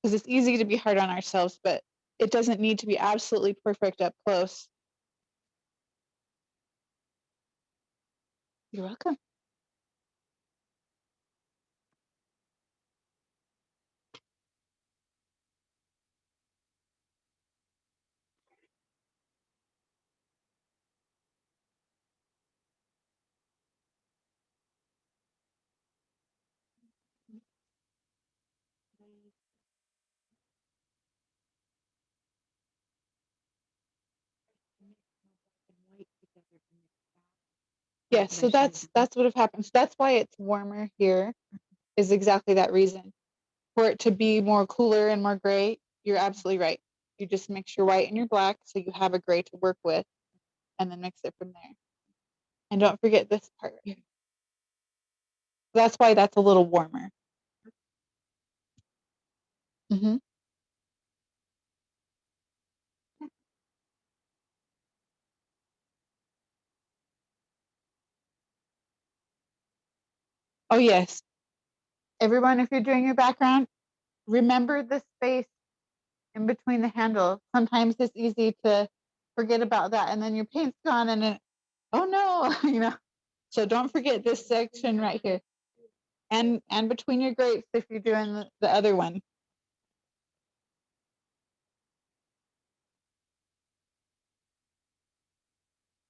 Because it's easy to be hard on ourselves, but it doesn't need to be absolutely perfect up close. You're welcome. Yes, so that's what have happened. So that's why it's warmer here, is exactly that reason. For it to be more cooler and more gray, you're absolutely right. You just mix your white and your black so you have a gray to work with, and then mix it from there. And don't forget this part. That's why that's a little warmer. Mm-hmm. Oh, yes. Everyone, if you're doing your background, remember the space in between the handle. Sometimes it's easy to forget about that, and then your paint's gone, and oh no, So don't forget this section right here, and between your grapes if you're doing the other one.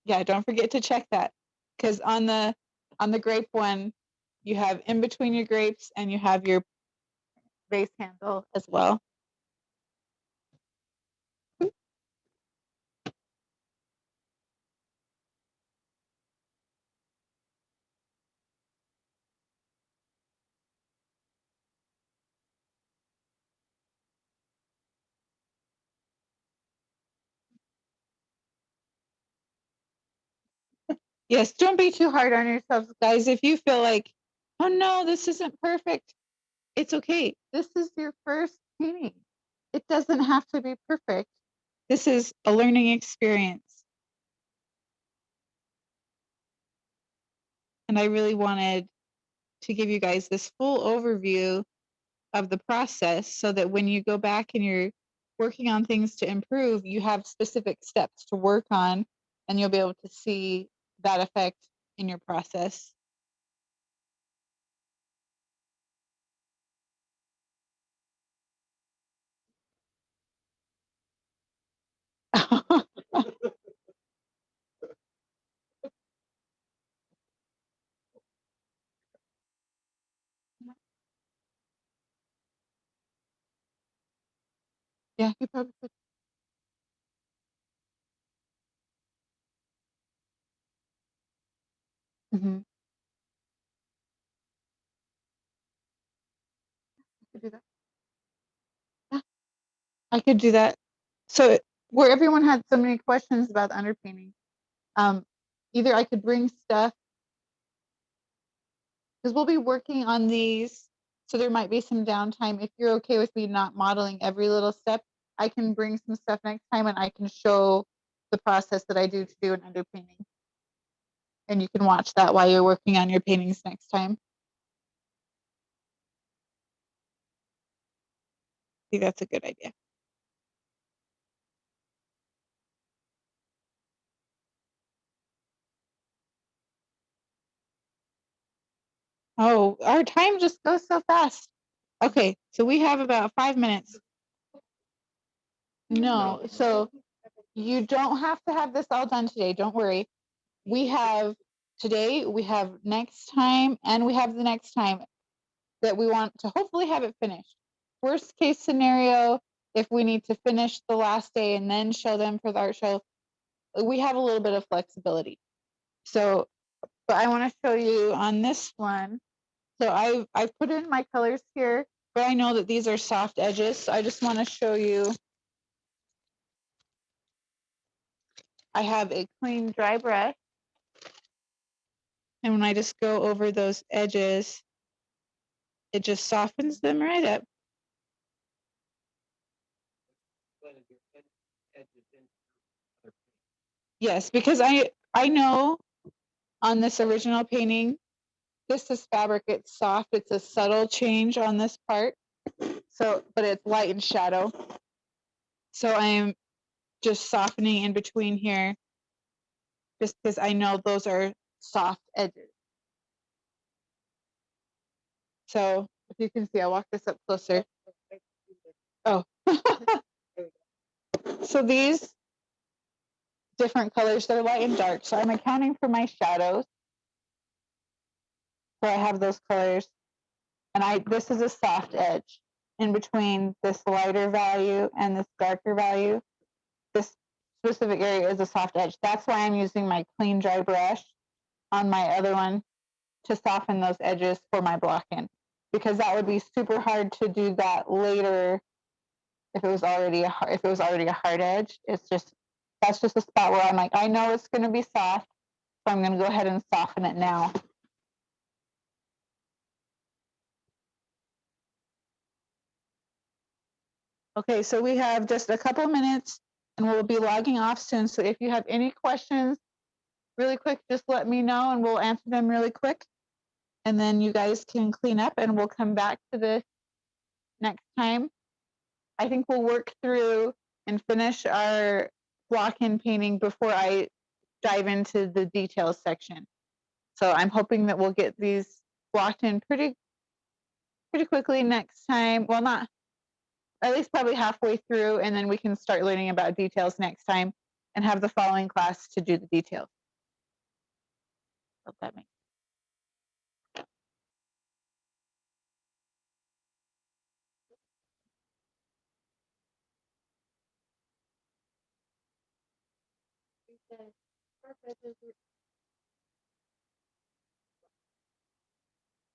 Yeah, don't forget to check that, because on the grape one, you have in between your grapes, and you have your base handle as well. Yes, don't be too hard on yourselves, guys. If you feel like, oh no, this isn't perfect, it's okay. This is your first painting. It doesn't have to be perfect. This is a learning experience. And I really wanted to give you guys this full overview of the process so that when you go back and you're working on things to improve, you have specific steps to work on, and you'll be able to see that effect in your process. Yeah, you probably could. Mhm. I could do that. Yeah, I could do that. So where everyone had so many questions about the underpainting. Either I could bring stuff, because we'll be working on these, so there might be some downtime. If you're okay with me not modeling every little step, I can bring some stuff next time and I can show the process that I do to do an underpainting. And you can watch that while you're working on your paintings next time. I think that's a good idea. Oh, our time just goes so fast. Okay, so we have about 5 minutes. No, so you don't have to have this all done today. Don't worry. We have today, we have next time, and we have the next time that we want to hopefully have it finished. Worst case scenario, if we need to finish the last day and then show them for the art show, we have a little bit of flexibility. So, but I want to show you on this one. So I've put in my colors here, but I know that these are soft edges. So I just want to show you. I have a clean dry brush. And when I just go over those edges, it just softens them right up. Yes, because I know on this original painting, this is fabric, it's soft, it's a subtle change on this part. So, but it's light and shadow. So I am just softening in between here, just because I know those are soft edges. So if you can see, I'll walk this up closer. Oh, so these different colors, they're light and dark. So I'm accounting for my shadows. So I have those colors, and this is a soft edge in between this lighter value and this darker value. This specific area is a soft edge. That's why I'm using my clean dry brush on my other one to soften those edges for my block in, because that would be super hard to do that later if it was already a hard edge. That's just a spot where I'm like, I know it's going to be soft, so I'm going to go ahead and soften it now. Okay, so we have just a couple of minutes and we'll be logging off soon. So if you have any questions really quick, just let me know and we'll answer them really quick. And then you guys can clean up and we'll come back to this next time. I think we'll work through and finish our block-in painting before I dive into the details section. So I'm hoping that we'll get these blocked in pretty quickly next time. Well, not at least probably halfway through, and then we can start learning about details next time and have the following class to do the details. Hope that makes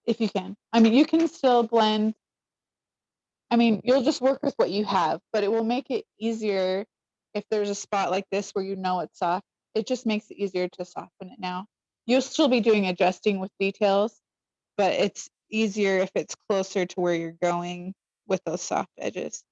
if you can. I mean, you can still blend. I mean, you'll just work with what you have, but it will make it easier if there's a spot like this where you know it's soft. It just makes it easier to soften it now. You'll still be doing adjusting with details, but it's easier if it's closer to where you're going with those soft edges.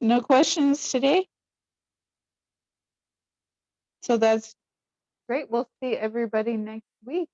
No questions today? So that's great. We'll see everybody next week.